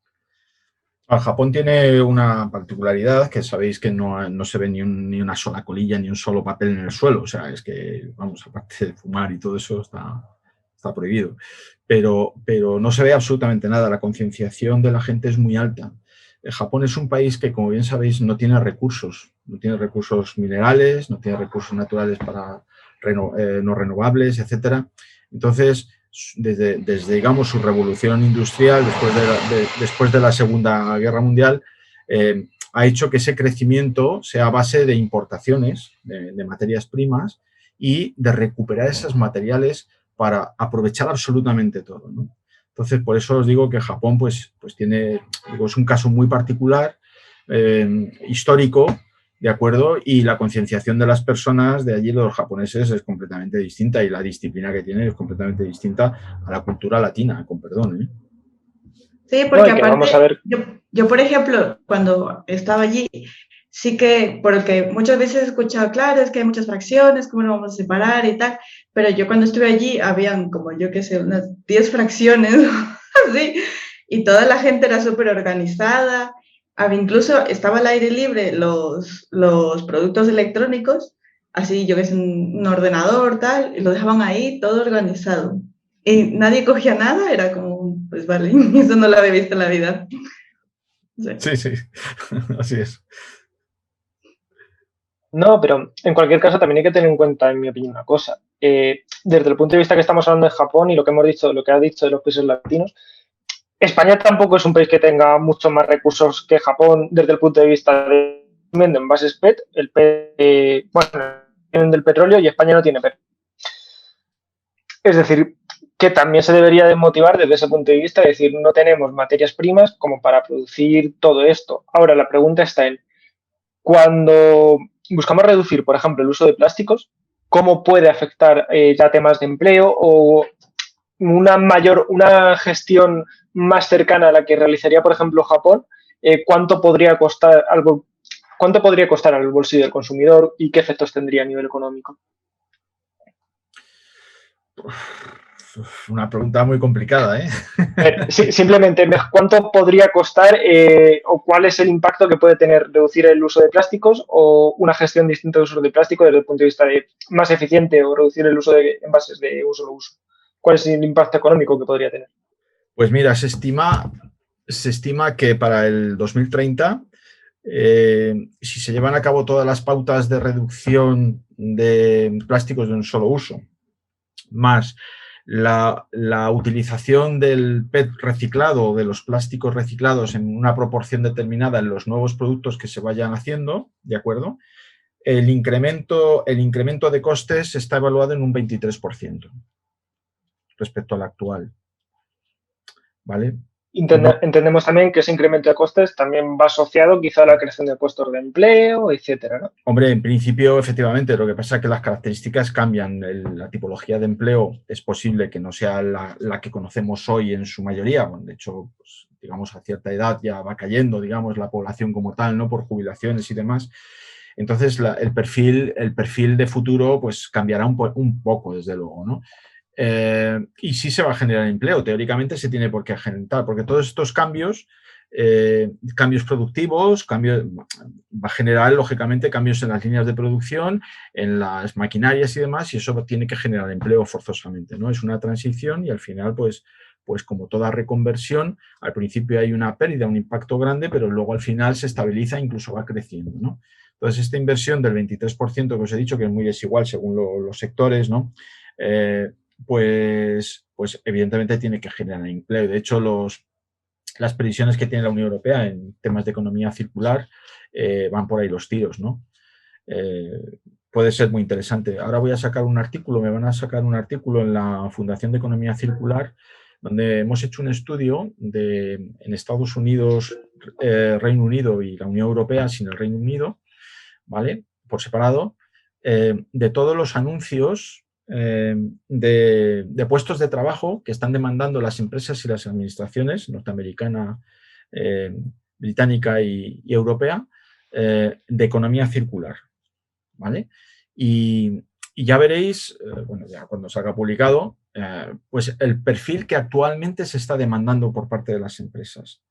Japón tiene una particularidad que sabéis que no se ve ni una sola colilla ni un solo papel en el suelo. O sea, es que, vamos, aparte de fumar y todo eso está prohibido. Pero no se ve absolutamente nada. La concienciación de la gente es muy alta. Japón es un país que, como bien sabéis, no tiene recursos. No tiene recursos minerales, no tiene recursos naturales para no renovables, etcétera. Entonces, desde digamos, su revolución industrial después de la Segunda Guerra Mundial, ha hecho que ese crecimiento sea a base de importaciones de materias primas y de recuperar esos materiales para aprovechar absolutamente todo, ¿no? Entonces, por eso os digo que Japón pues tiene, es un caso muy particular, histórico, ¿de acuerdo? Y la concienciación de las personas de allí, de los japoneses, es completamente distinta y la disciplina que tienen es completamente distinta a la cultura latina, con perdón, ¿eh? Sí, porque No, aparte, vamos a ver. yo, por ejemplo, cuando estaba allí, sí que, porque muchas veces he escuchado, claro, es que hay muchas fracciones, ¿cómo lo vamos a separar y tal? Pero yo cuando estuve allí, habían como, yo qué sé, unas 10 fracciones, así, y toda la gente era súper organizada. Incluso estaba al aire libre los productos electrónicos, así, yo qué sé, un ordenador, tal, y lo dejaban ahí todo organizado. Y nadie cogía nada, era como, pues vale, eso no lo había visto en la vida. Sí, sí, así es. No, pero en cualquier caso también hay que tener en cuenta, en mi opinión, una cosa. Desde el punto de vista que estamos hablando de Japón y lo que hemos dicho, lo que ha dicho de los países latinos, España tampoco es un país que tenga muchos más recursos que Japón desde el punto de vista de envases PET. El PET, bueno, del petróleo y España no tiene PET. Es decir, que también se debería de motivar desde ese punto de vista, es decir, no tenemos materias primas como para producir todo esto. Ahora, la pregunta está en, cuando buscamos reducir, por ejemplo, el uso de plásticos, ¿cómo puede afectar ya temas de empleo o una gestión más cercana a la que realizaría, por ejemplo, Japón? ¿Cuánto podría costar al bolsillo del consumidor y qué efectos tendría a nivel económico? Una pregunta muy complicada, ¿eh? Simplemente, ¿cuánto podría costar o cuál es el impacto que puede tener reducir el uso de plásticos o una gestión distinta de uso de plástico desde el punto de vista de más eficiente o reducir el uso de envases de un solo uso? ¿Cuál es el impacto económico que podría tener? Pues mira, se estima que para el 2030, si se llevan a cabo todas las pautas de reducción de plásticos de un solo uso, más la utilización del PET reciclado o de los plásticos reciclados en una proporción determinada en los nuevos productos que se vayan haciendo, ¿de acuerdo? El incremento de costes está evaluado en un 23% respecto al actual, ¿vale? Entendemos también que ese incremento de costes también va asociado quizá a la creación de puestos de empleo, etcétera, ¿no? Hombre, en principio, efectivamente, lo que pasa es que las características cambian. La tipología de empleo es posible que no sea la que conocemos hoy en su mayoría. Bueno, de hecho, pues, digamos, a cierta edad ya va cayendo, digamos, la población como tal, ¿no? Por jubilaciones y demás. Entonces, el perfil de futuro pues cambiará un poco, desde luego, ¿no? Y sí se va a generar empleo, teóricamente se tiene por qué generar, porque todos estos cambios, cambios productivos, va a generar lógicamente cambios en las líneas de producción, en las maquinarias y demás, y eso tiene que generar empleo forzosamente, ¿no? Es una transición y al final, pues como toda reconversión, al principio hay una pérdida, un impacto grande, pero luego al final se estabiliza e incluso va creciendo, ¿no? Entonces, esta inversión del 23% que os he dicho, que es muy desigual según los sectores, ¿no? Pues evidentemente tiene que generar empleo. De hecho, las previsiones que tiene la Unión Europea en temas de economía circular van por ahí los tiros, ¿no? Puede ser muy interesante. Ahora voy a sacar un artículo, me van a sacar un artículo en la Fundación de Economía Circular, donde hemos hecho un estudio en Estados Unidos, Reino Unido y la Unión Europea sin el Reino Unido, ¿vale? Por separado, de todos los anuncios de puestos de trabajo que están demandando las empresas y las administraciones norteamericana, británica y europea, de economía circular, ¿vale? Y ya veréis, bueno, ya cuando salga publicado, pues el perfil que actualmente se está demandando por parte de las empresas,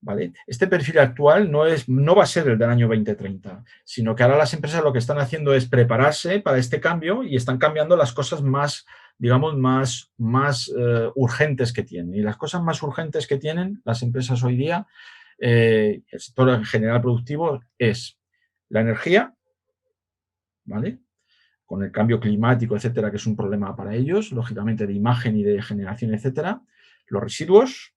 ¿vale? Este perfil actual no va a ser el del año 2030, sino que ahora las empresas lo que están haciendo es prepararse para este cambio y están cambiando las cosas más, digamos, más urgentes que tienen. Y las cosas más urgentes que tienen las empresas hoy día, el sector en general productivo, es la energía, ¿vale? Con el cambio climático, etcétera, que es un problema para ellos, lógicamente de imagen y de generación, etcétera. Los residuos,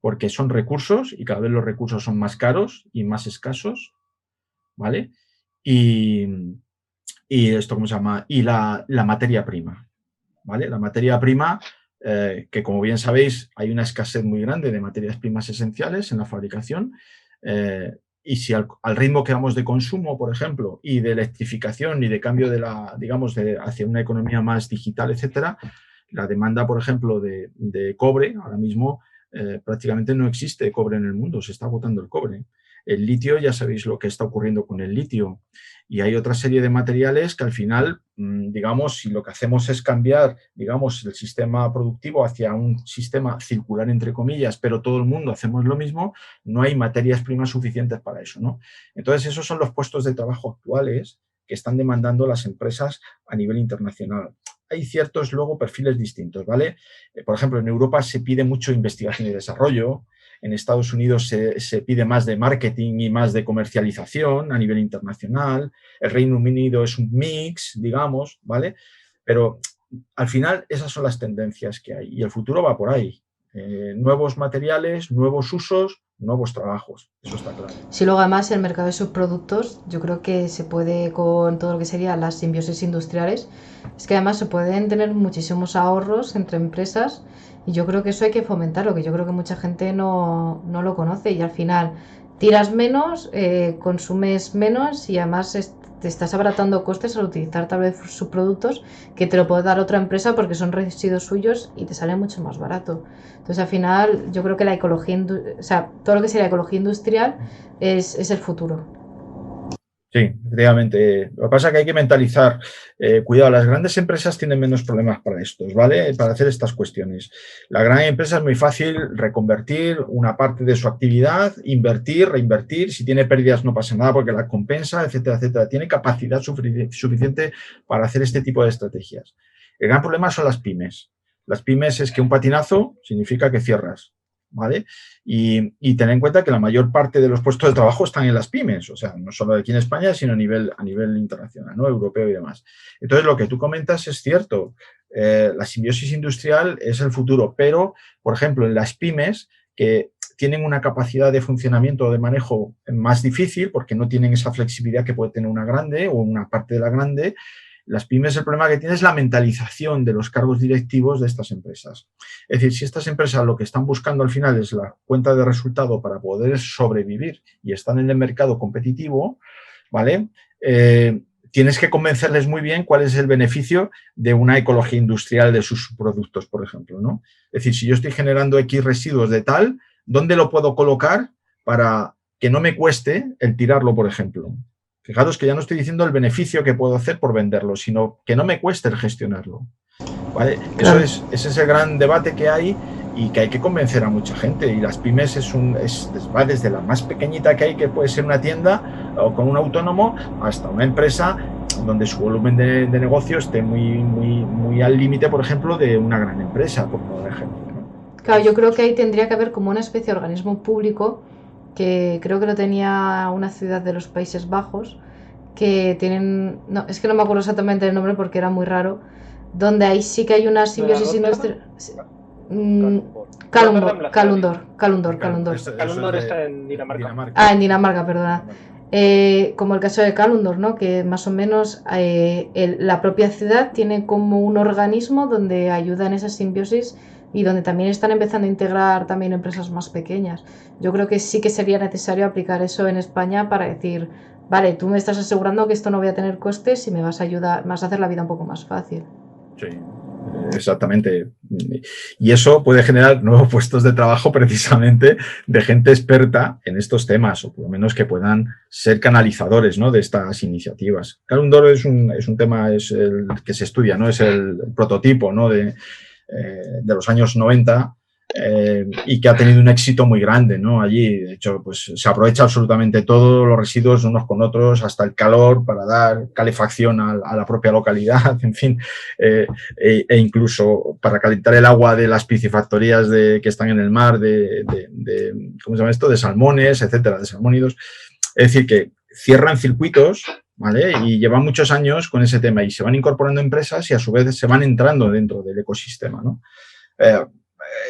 porque son recursos y cada vez los recursos son más caros y más escasos, ¿vale? Y esto, ¿cómo se llama? Y la materia prima, ¿vale? La materia prima, que como bien sabéis, hay una escasez muy grande de materias primas esenciales en la fabricación, y si al ritmo que vamos de consumo, por ejemplo, y de electrificación y de cambio digamos, hacia una economía más digital, etcétera, la demanda, por ejemplo, de cobre, ahora mismo prácticamente no existe cobre en el mundo, se está agotando el cobre. El litio, ya sabéis lo que está ocurriendo con el litio. Y hay otra serie de materiales que al final, digamos, si lo que hacemos es cambiar, digamos, el sistema productivo hacia un sistema circular, entre comillas, pero todo el mundo hacemos lo mismo, no hay materias primas suficientes para eso, ¿no? Entonces, esos son los puestos de trabajo actuales que están demandando las empresas a nivel internacional. Hay ciertos luego perfiles distintos, ¿vale? Por ejemplo, en Europa se pide mucho investigación y desarrollo. En Estados Unidos se pide más de marketing y más de comercialización a nivel internacional. El Reino Unido es un mix, digamos, ¿vale? Pero al final esas son las tendencias que hay y el futuro va por ahí. Nuevos materiales, nuevos usos, nuevos trabajos, eso está claro. Si luego además el mercado de subproductos, yo creo que se puede, con todo lo que serían las simbiosis industriales, es que además se pueden tener muchísimos ahorros entre empresas y yo creo que eso hay que fomentarlo, que yo creo que mucha gente no lo conoce y al final tiras menos, consumes menos y además te estás abaratando costes al utilizar tal vez subproductos que te lo puede dar otra empresa porque son residuos suyos y te sale mucho más barato. Entonces al final yo creo que la ecología, o sea, todo lo que sería ecología industrial es el futuro. Sí, efectivamente. Lo que pasa es que hay que mentalizar. Cuidado, las grandes empresas tienen menos problemas para estos, ¿vale? Para hacer estas cuestiones. La gran empresa es muy fácil reconvertir una parte de su actividad, invertir, reinvertir. Si tiene pérdidas no pasa nada porque la compensa, etcétera, etcétera. Tiene capacidad suficiente para hacer este tipo de estrategias. El gran problema son las pymes. Las pymes es que un patinazo significa que cierras, ¿vale? Y tener en cuenta que la mayor parte de los puestos de trabajo están en las pymes, o sea, no solo aquí en España, sino a nivel internacional, ¿no? Europeo y demás. Entonces, lo que tú comentas es cierto. La simbiosis industrial es el futuro, pero, por ejemplo, en las pymes que tienen una capacidad de funcionamiento o de manejo más difícil porque no tienen esa flexibilidad que puede tener una grande o una parte de la grande, Las pymes, el problema que tienen es la mentalización de los cargos directivos de estas empresas. Es decir, si estas empresas lo que están buscando al final es la cuenta de resultado para poder sobrevivir y están en el mercado competitivo, ¿vale? Tienes que convencerles muy bien cuál es el beneficio de una ecología industrial de sus productos, por ejemplo, ¿no? Es decir, si yo estoy generando X residuos de tal, ¿dónde lo puedo colocar para que no me cueste el tirarlo, por ejemplo? Fijaros que ya no estoy diciendo el beneficio que puedo hacer por venderlo, sino que no me cueste el gestionarlo, ¿vale? Claro. Ese es el gran debate que hay y que hay que convencer a mucha gente. Y las pymes va desde la más pequeñita que hay, que puede ser una tienda o con un autónomo, hasta una empresa donde su volumen de negocio esté muy al límite, por ejemplo, de una gran empresa, por ejemplo, ¿no? Claro, yo creo que ahí tendría que haber como una especie de organismo público, que creo que lo tenía una ciudad de los Países Bajos, que tienen, no, es que no me acuerdo exactamente el nombre porque era muy raro, donde ahí sí que hay una simbiosis industrial. Kalundor. Kalundor está en Dinamarca. En Dinamarca, perdona. Como el caso de Kalundor, ¿no? Que más o menos la propia ciudad tiene como un organismo donde ayuda en esa simbiosis y donde también están empezando a integrar también empresas más pequeñas. Yo creo que sí que sería necesario aplicar eso en España para decir, vale, tú me estás asegurando que esto no voy a tener costes y me vas a ayudar, me vas a hacer la vida un poco más fácil. Sí, exactamente. Y eso puede generar nuevos puestos de trabajo precisamente de gente experta en estos temas, o por lo menos que puedan ser canalizadores, ¿no?, de estas iniciativas. Kalundor es un tema es el que se estudia, ¿no? Es el prototipo, ¿no?, de los años 90 y que ha tenido un éxito muy grande, ¿no? Allí, de hecho, pues se aprovecha absolutamente todos los residuos unos con otros, hasta el calor para dar calefacción a la propia localidad, en fin, e incluso para calentar el agua de las piscifactorías que están en el mar, ¿cómo se llama esto?, de salmones, etcétera, de salmónidos. Es decir, que cierran circuitos, ¿vale?, y llevan muchos años con ese tema y se van incorporando empresas y a su vez se van entrando dentro del ecosistema, ¿no?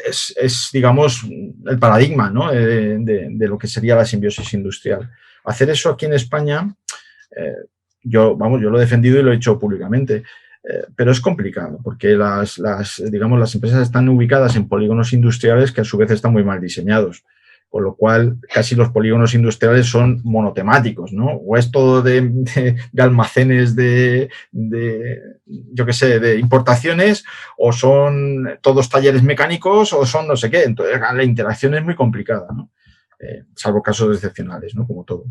Es, digamos, el paradigma, ¿no?, de lo que sería la simbiosis industrial. Hacer eso aquí en España, yo lo he defendido y lo he hecho públicamente, pero es complicado porque las empresas están ubicadas en polígonos industriales que a su vez están muy mal diseñados. Con lo cual, casi los polígonos industriales son monotemáticos, ¿no? O es todo de almacenes yo qué sé, de importaciones, o son todos talleres mecánicos, o son no sé qué. Entonces, la interacción es muy complicada, ¿no? Salvo casos excepcionales, ¿no?, como todo.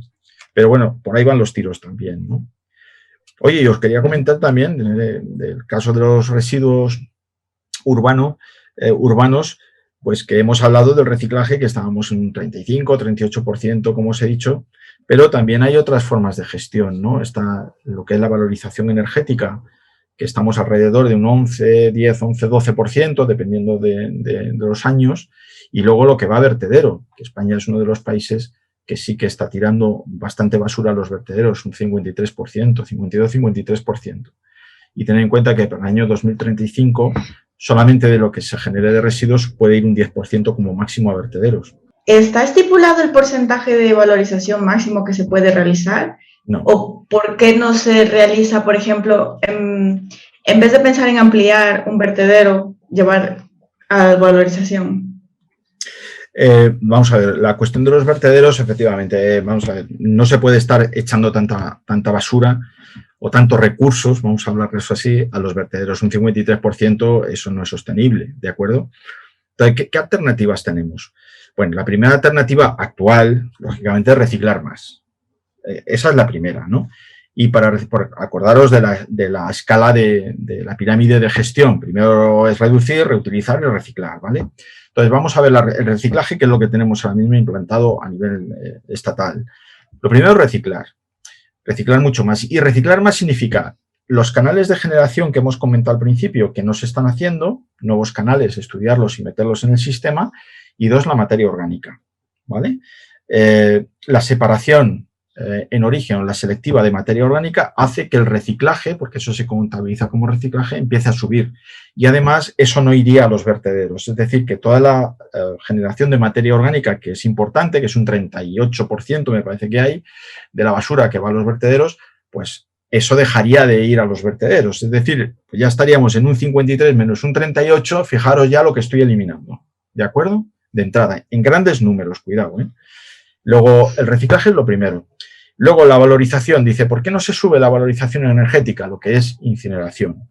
Pero bueno, por ahí van los tiros también, ¿no? Oye, y os quería comentar también del caso de los residuos urbanos, pues que hemos hablado del reciclaje, que estábamos en un 35, 38%, como os he dicho, pero también hay otras formas de gestión, ¿no? Está lo que es la valorización energética, que estamos alrededor de un 11, 10, 11, 12%, dependiendo de los años, y luego lo que va a vertedero, que España es uno de los países que sí que está tirando bastante basura a los vertederos, un 53%, 52-53%. Y tener en cuenta que para el año 2035 solamente de lo que se genere de residuos puede ir un 10% como máximo a vertederos. ¿Está estipulado el porcentaje de valorización máximo que se puede realizar? No. ¿O por qué no se realiza, por ejemplo, en vez de pensar en ampliar un vertedero, llevar a valorización? Vamos a ver, la cuestión de los vertederos, efectivamente, vamos a ver, no se puede estar echando tanta basura o tantos recursos, vamos a hablar de eso así, a los vertederos. Un 53%, eso no es sostenible, ¿de acuerdo? Entonces, ¿qué alternativas tenemos? Bueno, la primera alternativa actual, lógicamente, es reciclar más. Esa es la primera, ¿no? Y por acordaros de la escala de la pirámide de gestión, primero es reducir, reutilizar y reciclar, ¿vale? Entonces, vamos a ver el reciclaje, que es lo que tenemos ahora mismo implantado a nivel estatal. Lo primero es reciclar. Reciclar mucho más. Y reciclar más significa los canales de generación que hemos comentado al principio, que no se están haciendo, nuevos canales, estudiarlos y meterlos en el sistema. Y dos, la materia orgánica, ¿vale? La separación en origen o la selectiva de materia orgánica hace que el reciclaje, porque eso se contabiliza como reciclaje, empiece a subir. Y además eso no iría a los vertederos. Es decir, que toda la generación de materia orgánica, que es importante, que es un 38%, me parece que hay, de la basura que va a los vertederos, pues eso dejaría de ir a los vertederos. Es decir, pues ya estaríamos en un 53 menos un 38, fijaros ya lo que estoy eliminando, ¿de acuerdo? De entrada, en grandes números, cuidado, ¿eh? Luego, el reciclaje es lo primero. Luego, la valorización. Dice, ¿por qué no se sube la valorización energética? Lo que es incineración.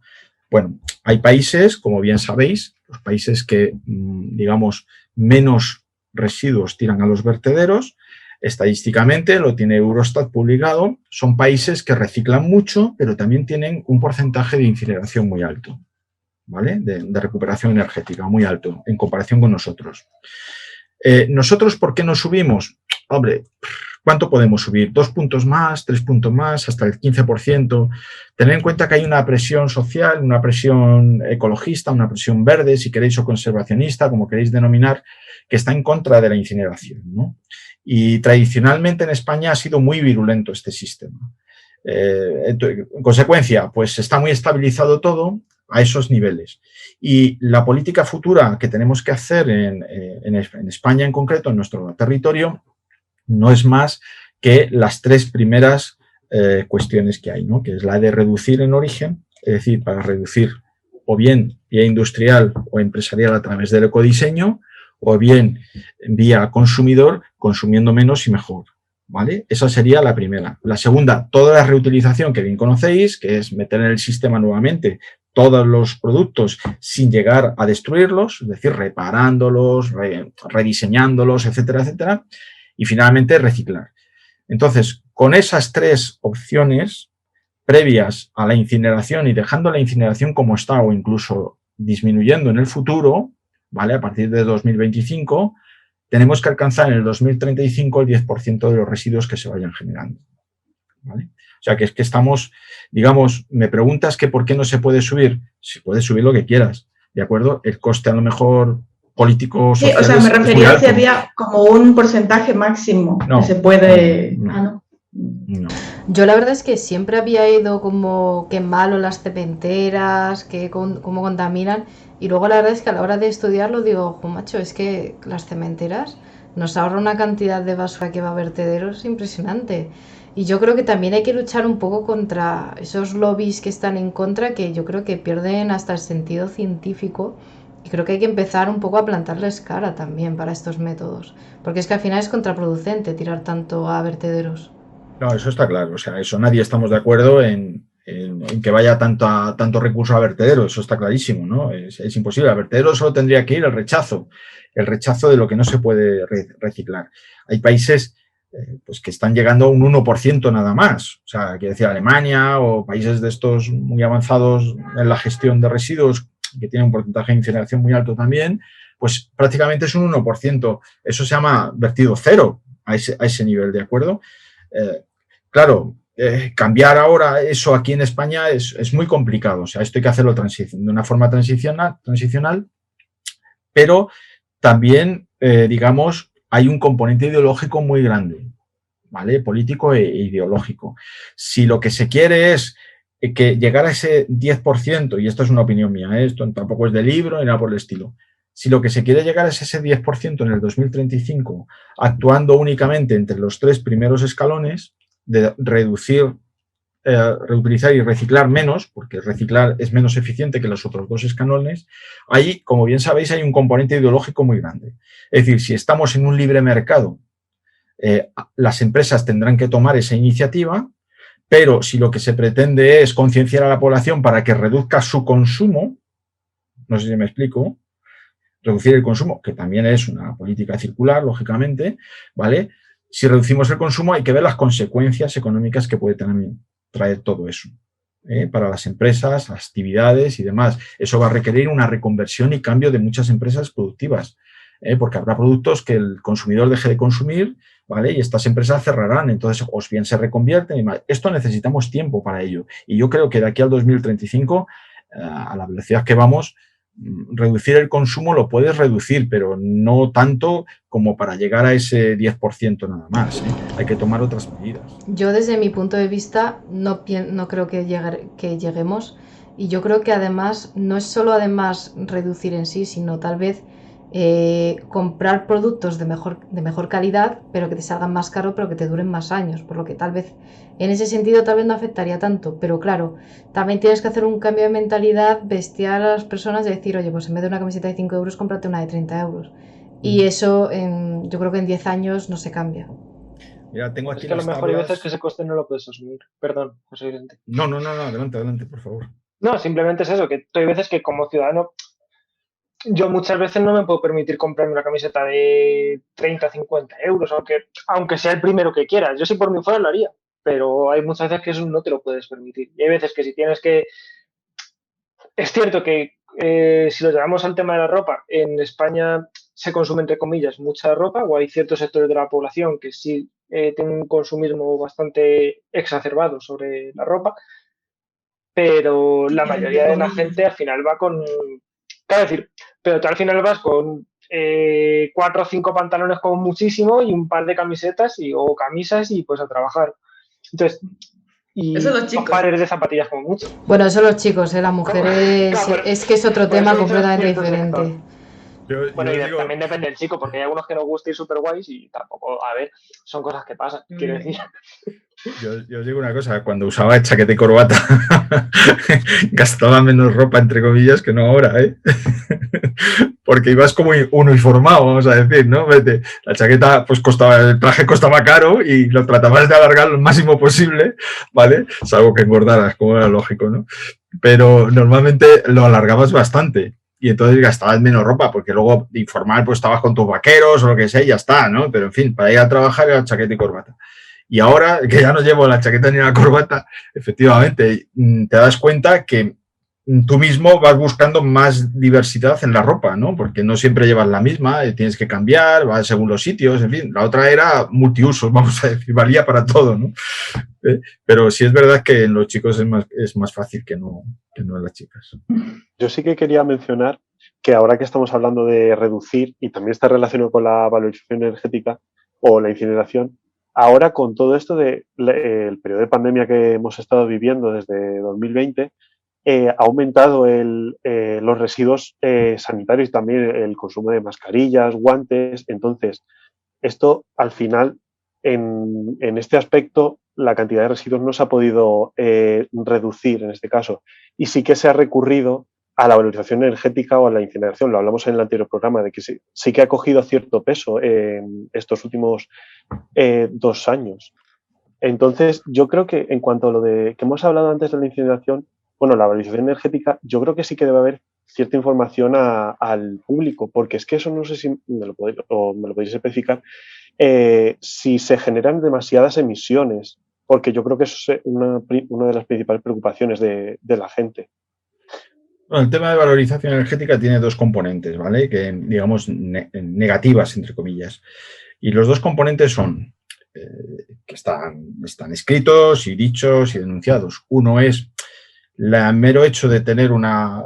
Bueno, hay países, como bien sabéis, los países que, digamos, menos residuos tiran a los vertederos. Estadísticamente, lo tiene Eurostat publicado, son países que reciclan mucho, pero también tienen un porcentaje de incineración muy alto, ¿vale? De recuperación energética muy alto en comparación con nosotros. ¿Nosotros por qué no subimos? Hombre, ¿cuánto podemos subir? 2 puntos más, 3 puntos más, hasta el 15%. Tened en cuenta que hay una presión social, una presión ecologista, una presión verde, si queréis, o conservacionista, como queréis denominar, que está en contra de la incineración, ¿no? Y tradicionalmente en España ha sido muy virulento este sistema. En consecuencia, pues está muy estabilizado todo a esos niveles. Y la política futura que tenemos que hacer en España en concreto, en nuestro territorio, no es más que las 3 primeras cuestiones que hay, ¿no? Que es la de reducir en origen, es decir, para reducir o bien vía industrial o empresarial a través del ecodiseño, o bien vía consumidor, consumiendo menos y mejor, ¿vale? Esa sería la primera. La segunda, toda la reutilización que bien conocéis, que es meter en el sistema nuevamente todos los productos sin llegar a destruirlos, es decir, reparándolos, rediseñándolos, etcétera, etcétera. Y finalmente, reciclar. Entonces, con esas 3 opciones previas a la incineración y dejando la incineración como está o incluso disminuyendo en el futuro, ¿vale? A partir de 2025, tenemos que alcanzar en el 2035 el 10% de los residuos que se vayan generando, ¿vale? O sea, que es que estamos, digamos, me preguntas que por qué no se puede subir. Se puede subir lo que quieras, ¿de acuerdo? El coste a lo mejor político, social. Sí, o sea, me refería si había como un porcentaje máximo que se puede... No. Yo la verdad es que siempre había ido como que malo las cementeras, que cómo contaminan, y luego la verdad es que a la hora de estudiarlo digo, jo, macho, es que las cementeras nos ahorra una cantidad de basura que va a vertederos impresionante. Y yo creo que también hay que luchar un poco contra esos lobbies que están en contra, que yo creo que pierden hasta el sentido científico. Y creo que hay que empezar un poco a plantarles cara también para estos métodos. Porque es que al final es contraproducente tirar tanto a vertederos. No, eso está claro. O sea, eso nadie estamos de acuerdo en que vaya tanto recurso a vertederos. Eso está clarísimo, ¿no? Es imposible. A vertederos solo tendría que ir el rechazo de lo que no se puede reciclar. Hay países pues que están llegando a un 1% nada más. O sea, quiero decir, Alemania o países de estos muy avanzados en la gestión de residuos, que tiene un porcentaje de incineración muy alto también, pues prácticamente es un 1%. Eso se llama vertido cero a ese nivel, ¿de acuerdo? Claro, cambiar ahora eso aquí en España es muy complicado. O sea, esto hay que hacerlo de una forma transicional, pero también, digamos, hay un componente ideológico muy grande, ¿vale? Político e ideológico. Si lo que se quiere es que llegar a ese 10%, y esto es una opinión mía, esto tampoco es de libro ni nada por el estilo, si lo que se quiere llegar es ese 10% en el 2035, actuando únicamente entre los 3 primeros escalones de reducir, reutilizar y reciclar menos, porque reciclar es menos eficiente que los otros 2 escalones, ahí, como bien sabéis, hay un componente ideológico muy grande. Es decir, si estamos en un libre mercado, las empresas tendrán que tomar esa iniciativa, pero si lo que se pretende es concienciar a la población para que reduzca su consumo, no sé si me explico, reducir el consumo, que también es una política circular, lógicamente, ¿vale? Si reducimos el consumo hay que ver las consecuencias económicas que puede también traer todo eso, para las empresas, las actividades y demás. Eso va a requerir una reconversión y cambio de muchas empresas productivas, porque habrá productos que el consumidor deje de consumir, ¿vale? Y estas empresas cerrarán, entonces o bien se reconvierten y más. Esto necesitamos tiempo para ello. Y yo creo que de aquí al 2035, a la velocidad que vamos, reducir el consumo lo puedes reducir, pero no tanto como para llegar a ese 10% nada más, ¿eh? Hay que tomar otras medidas. Yo desde mi punto de vista no creo que lleguemos, y yo creo que además no es solo además reducir en sí, sino tal vez comprar productos de mejor calidad, pero que te salgan más caro, pero que te duren más años, por lo que tal vez en ese sentido tal vez no afectaría tanto, pero claro, también tienes que hacer un cambio de mentalidad bestial a las personas de decir, oye, pues en vez de una camiseta de 5 euros, cómprate una de 30 euros. Y eso yo creo que en 10 años no se cambia. Mira, tengo aquí Es que a lo las mejor hay tablas. veces que ese coste no lo puedes asumir. Perdón, José Vicente. No, adelante, por favor. No, simplemente es eso, que hay veces que como ciudadano yo muchas veces no me puedo permitir comprarme una camiseta de 30, 50 euros, aunque sea el primero que quieras. Yo si por mí fuera lo haría, pero hay muchas veces que eso no te lo puedes permitir. Y hay veces que si tienes que... Es cierto que si lo llevamos al tema de la ropa, en España se consume, entre comillas, mucha ropa, o hay ciertos sectores de la población que sí tienen un consumismo bastante exacerbado sobre la ropa, pero la mayoría de la gente al final va con... Claro, decir, pero tú al final vas con 4 o 5 pantalones como muchísimo y un par de camisetas o camisas y pues a trabajar. Entonces, y Eso los dos chicos. pares de zapatillas como mucho. Bueno, eso los chicos, las mujeres Claro, es que es otro por tema eso he dicho completamente cierto diferente. sector. Yo Bueno, y digo, también depende del chico, porque hay algunos que nos gusta ir súper guays y tampoco, a ver, son cosas que pasan, quiero decir. yo os digo una cosa, cuando usaba chaqueta y corbata gastaba menos ropa, entre comillas, que no ahora, ¿eh? Porque ibas como uniformado, vamos a decir, ¿no? La chaqueta, pues el traje costaba caro y lo tratabas de alargar lo máximo posible, ¿vale? Salvo que engordaras, como era lógico, ¿no? Pero normalmente lo alargabas bastante. Y entonces gastabas menos ropa, porque luego de informal pues estabas con tus vaqueros o lo que sea y ya está, ¿no? Pero en fin, para ir a trabajar era chaqueta y corbata. Y ahora que ya no llevo la chaqueta ni la corbata, efectivamente, te das cuenta que tú mismo vas buscando más diversidad en la ropa, ¿no? Porque no siempre llevas la misma, tienes que cambiar, va según los sitios, en fin. La otra era multiuso, vamos a decir, valía para todo, ¿no? Pero sí es verdad que en los chicos es más fácil que no en las chicas. Yo sí que quería mencionar que ahora que estamos hablando de reducir, y también está relacionado con la valorización energética o la incineración, ahora con todo esto del periodo de pandemia que hemos estado viviendo desde 2020, ha aumentado los residuos sanitarios y también el consumo de mascarillas, guantes. Entonces, esto al final, en este aspecto, la cantidad de residuos no se ha podido reducir en este caso. Y sí que se ha recurrido a la valorización energética o a la incineración. Lo hablamos en el anterior programa, de que sí que ha cogido cierto peso en estos últimos 2 años. Entonces, yo creo que en cuanto a lo que hemos hablado antes de la incineración, bueno, la valorización energética, yo creo que sí que debe haber cierta información al público, porque es que eso no sé si me lo podéis especificar, si se generan demasiadas emisiones, porque yo creo que eso es una de las principales preocupaciones de la gente. Bueno, el tema de valorización energética tiene dos componentes, ¿vale? Que, digamos, negativas, entre comillas. Y los dos componentes son, que están escritos y dichos y denunciados. Uno es el mero hecho de tener una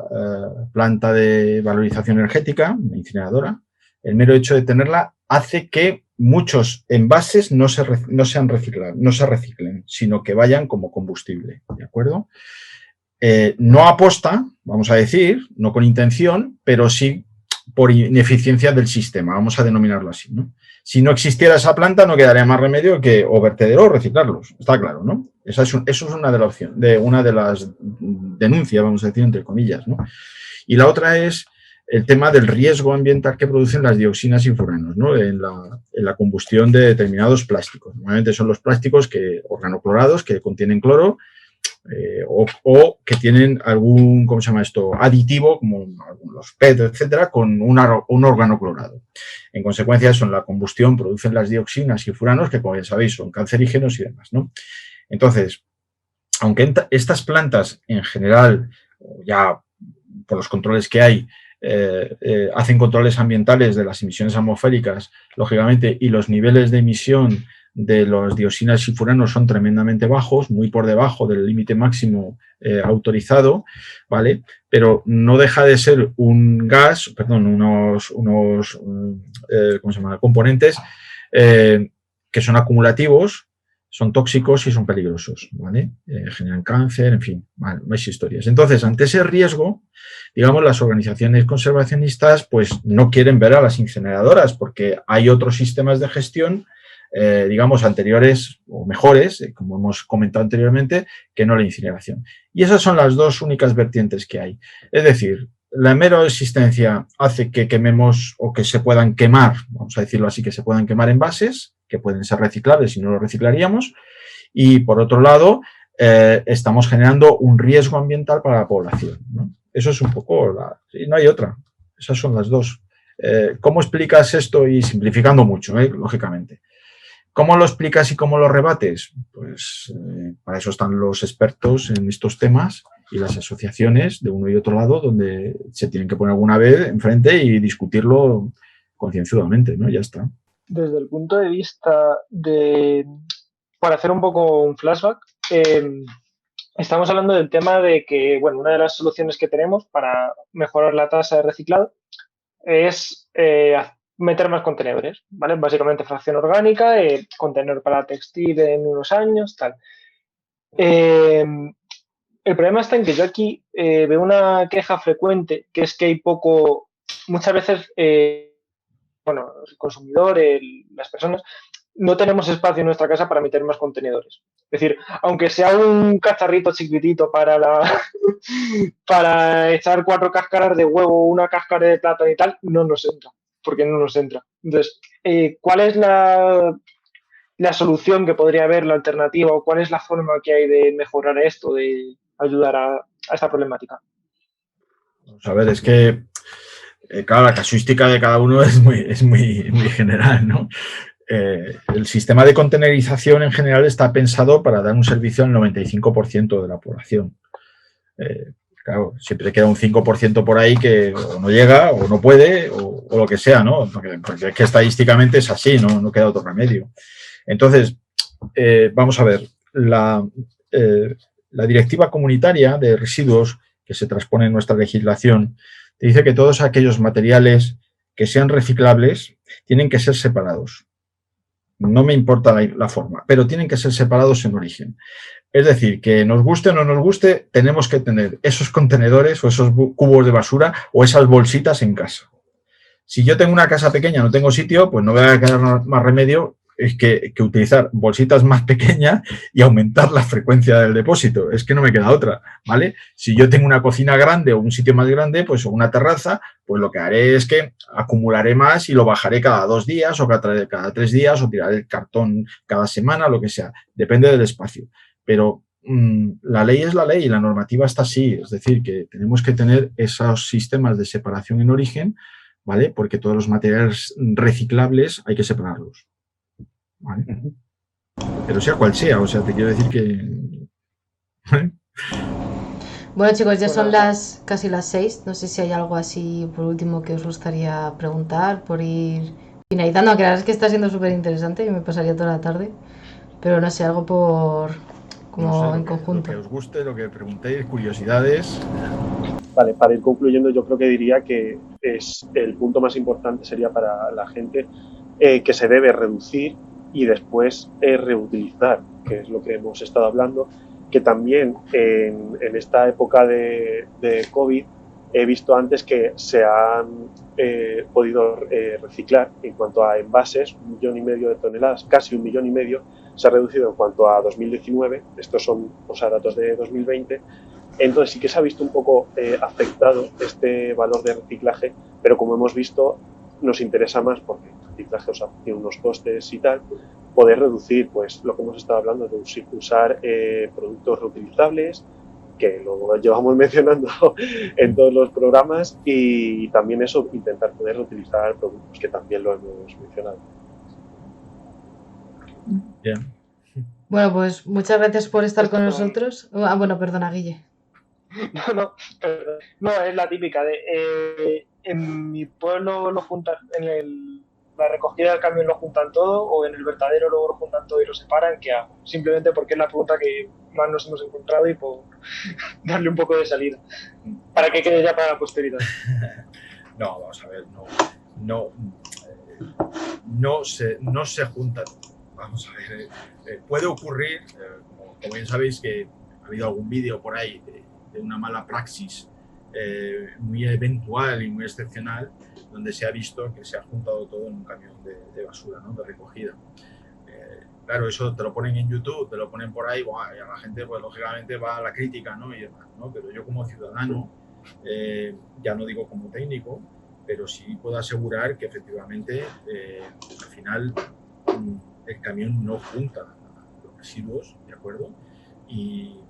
planta de valorización energética, una incineradora. El mero hecho de tenerla hace que muchos envases no se reciclen, sino que vayan como combustible, ¿de acuerdo? No aposta, vamos a decir, no con intención, pero sí por ineficiencia del sistema, vamos a denominarlo así, ¿no? Si no existiera esa planta, no quedaría más remedio que o vertederos o reciclarlos, está claro, ¿no? Eso es una de las denuncias, vamos a decir, entre comillas, ¿no? Y la otra es el tema del riesgo ambiental que producen las dioxinas y furanos, ¿no? En la combustión de determinados plásticos. Normalmente son los plásticos organoclorados que contienen cloro, o que tienen algún, ¿cómo se llama esto?, aditivo, como los PET, etcétera, con un órgano clorado. En consecuencia, eso en la combustión producen las dioxinas y furanos, que como ya sabéis son cancerígenos y demás, ¿no? Entonces, aunque estas plantas en general, ya por los controles que hay, hacen controles ambientales de las emisiones atmosféricas, lógicamente, y los niveles de emisión de los dioxinas y furanos son tremendamente bajos, muy por debajo del límite máximo autorizado, ¿vale? Pero no deja de ser un gas, unos ¿cómo se llama?, componentes que son acumulativos son tóxicos y son peligrosos, ¿vale? Generan cáncer, en fin, más historias. Entonces, ante ese riesgo, digamos, las organizaciones conservacionistas pues no quieren ver a las incineradoras porque hay otros sistemas de gestión, digamos, anteriores o mejores, como hemos comentado anteriormente, que no la incineración. Y esas son las dos únicas vertientes que hay. Es decir, la mera existencia hace que quememos o que se puedan quemar, vamos a decirlo así, que se puedan quemar envases, que pueden ser reciclables y no los reciclaríamos. Y, por otro lado, estamos generando un riesgo ambiental para la población, ¿no? Eso es un poco sí, no hay otra. Esas son las dos. ¿Cómo explicas esto? Y simplificando mucho, lógicamente. ¿Cómo lo explicas y cómo lo rebates? Pues para eso están los expertos en estos temas y las asociaciones de uno y otro lado, donde se tienen que poner alguna vez enfrente y discutirlo concienzudamente, ¿no? Ya está. Desde el punto de vista para hacer un poco un flashback, estamos hablando del tema de que, bueno, una de las soluciones que tenemos para mejorar la tasa de reciclado es meter más contenedores, ¿vale? Básicamente fracción orgánica, contenedor para textil en unos años, tal. El problema está en que yo aquí veo una queja frecuente, que es que hay muchas veces, bueno, el consumidor, las personas, no tenemos espacio en nuestra casa para meter más contenedores. Es decir, aunque sea un cacharrito chiquitito para echar 4 cáscaras de huevo, una cáscara de plátano y tal, no nos entra, porque no nos entra. Entonces, ¿cuál es la solución que podría haber, la alternativa, o cuál es la forma que hay de mejorar esto, de ayudar a esta problemática? Vamos a ver, es que, claro, la casuística de cada uno es muy general, ¿no? El sistema de contenerización en general está pensado para dar un servicio al 95% de la población. Claro, siempre queda un 5% por ahí que o no llega o no puede o lo que sea, ¿no? Porque es que estadísticamente es así, no queda otro remedio. Entonces, vamos a ver, la directiva comunitaria de residuos que se transpone en nuestra legislación te dice que todos aquellos materiales que sean reciclables tienen que ser separados. No me importa la forma, pero tienen que ser separados en origen. Es decir, que nos guste o no nos guste, tenemos que tener esos contenedores o esos cubos de basura o esas bolsitas en casa. Si yo tengo una casa pequeña, no tengo sitio, pues no voy a quedar más remedio que utilizar bolsitas más pequeñas y aumentar la frecuencia del depósito. Es que no me queda otra, ¿vale? Si yo tengo una cocina grande o un sitio más grande, pues o una terraza, pues lo que haré es que acumularé más y lo bajaré cada 2 días o cada 3 días o tiraré el cartón cada semana, lo que sea. Depende del espacio. Pero la ley es la ley y la normativa está así. Es decir, que tenemos que tener esos sistemas de separación en origen, ¿vale? Porque todos los materiales reciclables hay que separarlos. ¿Vale? Pero sea cual sea, o sea, te quiero decir que... ¿Vale? Bueno, chicos, ya son casi las 6. No sé si hay algo así por último que os gustaría preguntar, por ir finalizando, aunque la verdad es que está siendo súper interesante y me pasaría toda la tarde. Pero no sé, algo como en conjunto. Lo que os guste, lo que preguntéis, curiosidades. Vale, para ir concluyendo, yo creo que diría que el punto más importante sería para la gente que se debe reducir y después reutilizar, que es lo que hemos estado hablando, que también en esta época de COVID he visto antes que se han podido reciclar en cuanto a envases, 1,5 millones de toneladas, casi 1,5 millones, se ha reducido en cuanto a 2019, estos son datos de 2020, entonces sí que se ha visto un poco afectado este valor de reciclaje, pero como hemos visto nos interesa más porque el reciclaje tiene unos costes y tal, poder reducir pues lo que hemos estado hablando de usar productos reutilizables, que lo llevamos mencionando en todos los programas, y también eso, intentar poder reutilizar productos, que también lo hemos mencionado. Bien. Bueno, pues muchas gracias por estar con nosotros. Bueno, perdona, Guille. No, es la típica de en mi pueblo lo juntan, la recogida del camión lo juntan todo, o en el vertedero luego lo juntan todo y lo separan. ¿Qué hago? Simplemente porque es la pregunta que más nos hemos encontrado y por darle un poco de salida, para que quede ya para la posteridad. No, vamos a ver, no se juntan. vamos a ver, puede ocurrir, como bien sabéis, que ha habido algún vídeo por ahí de una mala praxis muy eventual y muy excepcional, donde se ha visto que se ha juntado todo en un camión de basura, ¿no? De recogida. Claro, eso te lo ponen en YouTube, te lo ponen por ahí, ¡buah! Y a la gente, pues lógicamente va a la crítica, ¿no? Y demás, ¿no? Pero yo como ciudadano, ya no digo como técnico, pero sí puedo asegurar que efectivamente al final el camión no junta los residuos, ¿de acuerdo? Y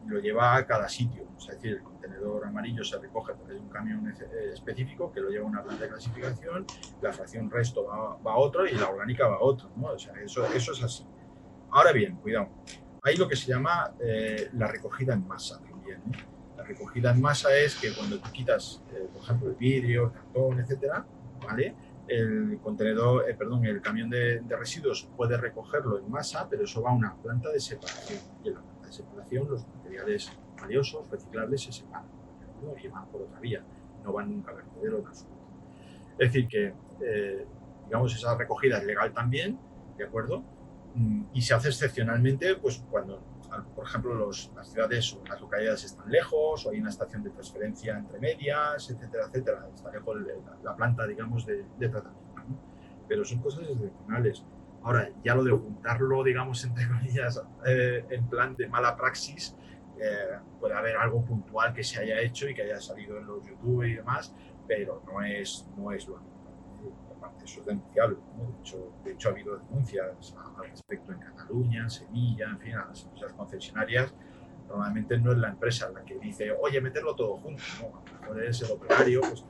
lo lleva a cada sitio. Es decir, el contenedor amarillo se recoge por un camión específico que lo lleva a una planta de clasificación, la fracción resto va a otro y la orgánica va a otro, ¿no? O sea, eso es así. Ahora bien, cuidado, hay lo que se llama la recogida en masa también, ¿eh? La recogida en masa es que cuando tú quitas, por ejemplo, el vidrio, el cartón, etcétera, ¿vale? El contenedor, el camión de residuos puede recogerlo en masa, pero eso va a una planta de separación. Y en la planta de separación los materiales valiosos, reciclables, se separan, ¿no? Y van por otra vía, no van nunca a vertedero en absoluto. Es decir que, digamos, esa recogida es legal también, ¿de acuerdo? Y se hace excepcionalmente, pues cuando, por ejemplo, las ciudades o las localidades están lejos o hay una estación de transferencia entre medias, etcétera, etcétera. Está lejos la planta, digamos, de tratamiento, ¿no? Pero son cosas excepcionales. Ahora, ya lo de juntarlo, digamos, entre comillas, en plan de mala praxis, puede haber algo puntual que se haya hecho y que haya salido en los YouTube y demás, pero no es lo habitual. Eso es denunciable, ¿no? De hecho, ha habido denuncias al respecto en Cataluña, en Sevilla, en fin, a las empresas concesionarias. Normalmente no es la empresa la que dice, oye, meterlo todo junto, ¿no? A lo mejor es el operario, pues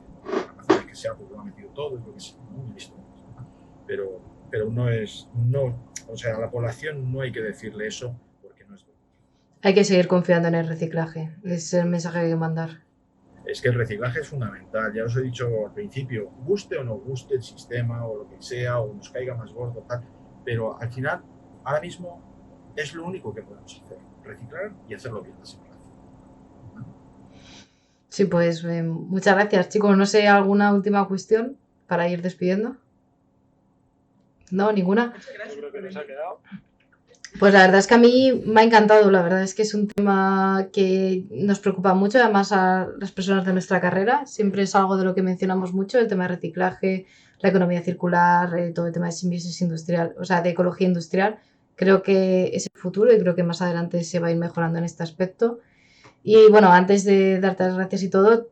que, que sea, pues lo ha metido todo, yo qué sé, ¿no? Y listo. Pero o sea, a la población no hay que decirle eso porque no es verdad. Hay que seguir confiando en el reciclaje, es el mensaje que hay que mandar. Es que el reciclaje es fundamental, ya os he dicho al principio, guste o no guste el sistema o lo que sea, o nos caiga más gordo, tal, pero al final, ahora mismo, es lo único que podemos hacer, reciclar y hacerlo bien la separación. Sí, pues muchas gracias, chicos. No sé, ¿alguna última cuestión para ir despidiendo? ¿No? ¿Ninguna? Muchas gracias. Yo creo que nos ha quedado. Pues la verdad es que a mí me ha encantado, la verdad es que es un tema que nos preocupa mucho, además a las personas de nuestra carrera, siempre es algo de lo que mencionamos mucho, el tema de reciclaje, la economía circular, todo el tema de simbiosis industrial, o sea, de ecología industrial, creo que es el futuro y creo que más adelante se va a ir mejorando en este aspecto. Y bueno, antes de darte las gracias y todo,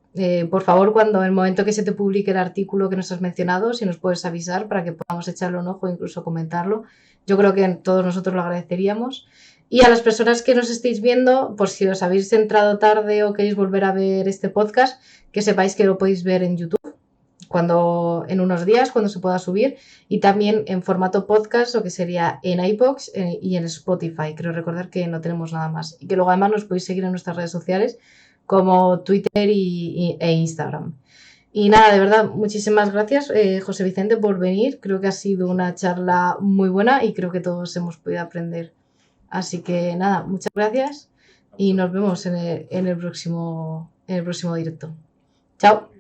por favor, cuando en el momento que se te publique el artículo que nos has mencionado, si nos puedes avisar para que podamos echarle un ojo e incluso comentarlo, yo creo que todos nosotros lo agradeceríamos. Y a las personas que nos estéis viendo, por si os habéis entrado tarde o queréis volver a ver este podcast, que sepáis que lo podéis ver en YouTube en unos días, cuando se pueda subir, y también en formato podcast, lo que sería en iVoox y en Spotify. Creo recordar que no tenemos nada más. Y que luego además nos podéis seguir en nuestras redes sociales como Twitter e Instagram. Y nada, de verdad, muchísimas gracias, José Vicente, por venir. Creo que ha sido una charla muy buena y creo que todos hemos podido aprender. Así que nada, muchas gracias y nos vemos en el próximo directo. Chao.